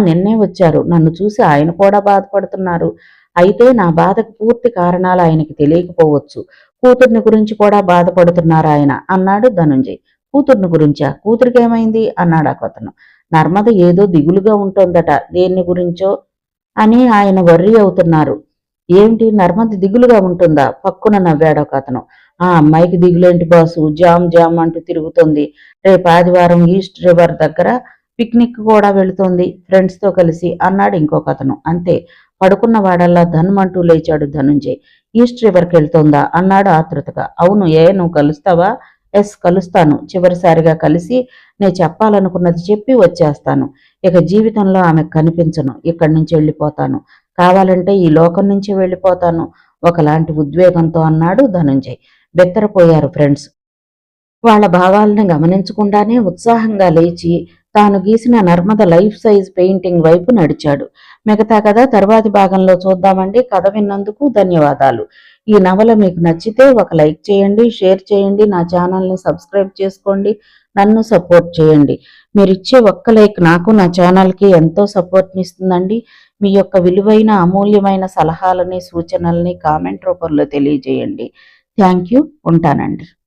నిన్నే వచ్చారు. నన్ను చూసి ఆయన కూడా బాధపడుతున్నారు. అయితే నా బాధకు పూర్తి కారణాలు ఆయనకి తెలియకపోవచ్చు. కూతుర్ని గురించి కూడా బాధపడుతున్నారు ఆయన అన్నాడు ధనుంజయ్. కూతుర్ని గురించా? కూతురికేమైంది అన్నాడు అతను. నర్మద ఏదో దిగులుగా ఉంటోందట, దేన్ని గురించో అని ఆయన వర్రీ అవుతున్నారు. ఏమిటి, నర్మద దిగులుగా ఉంటుందా? పక్కున నవ్వాడు అతను. ఆ అమ్మాయికి దిగులేంటి బాసు, జామ్ జామ్ అంటూ తిరుగుతోంది. రేపు ఆదివారం ఈస్ట్ రివర్ దగ్గర పిక్నిక్ కూడా వెళుతోంది ఫ్రెండ్స్తో కలిసి అన్నాడు అతను. అంతే, పడుకున్న వాడల్లా ధనుమంటూ లేచాడు ధనుంజయ్. ఈస్ట్ రివర్కి వెళ్తోందా అన్నాడు ఆతృతగా. అవును, నువ్వు కలుస్తావా? ఎస్, కలుస్తాను. చివరిసారిగా కలిసి నేను చెప్పాలనుకున్నది చెప్పి వచ్చేస్తాను. ఇక జీవితంలో ఆమెకు కనిపించను. ఇక్కడి నుంచి వెళ్ళిపోతాను. కావాలంటే ఈ లోకం నుంచి వెళ్ళిపోతాను ఒకలాంటి ఉద్వేగంతో అన్నాడు ధనుంజయ్. బెత్తరపోయారు ఫ్రెండ్స్. వాళ్ళ భావాలను గమనించకుండానే ఉత్సాహంగా లేచి తాను గీసిన నర్మద లైఫ్ సైజ్ పెయింటింగ్ వైపు నడిచాడు. మిగతా కథ తర్వాతి భాగంలో చూద్దామండి. కథ విన్నందుకు ధన్యవాదాలు. ఈ నవల మీకు నచ్చితే ఒక లైక్ చేయండి, షేర్ చేయండి, నా ఛానల్ని సబ్స్క్రైబ్ చేసుకోండి, నన్ను సపోర్ట్ చేయండి. మీరు ఇచ్చే ఒక్క లైక్ నాకు, నా ఛానల్కి ఎంతో సపోర్ట్ని ఇస్తుందండి. మీ యొక్క విలువైన అమూల్యమైన సలహాలని, సూచనల్ని కామెంట్ రూపంలో తెలియజేయండి. Thank you. ఉంటానండి.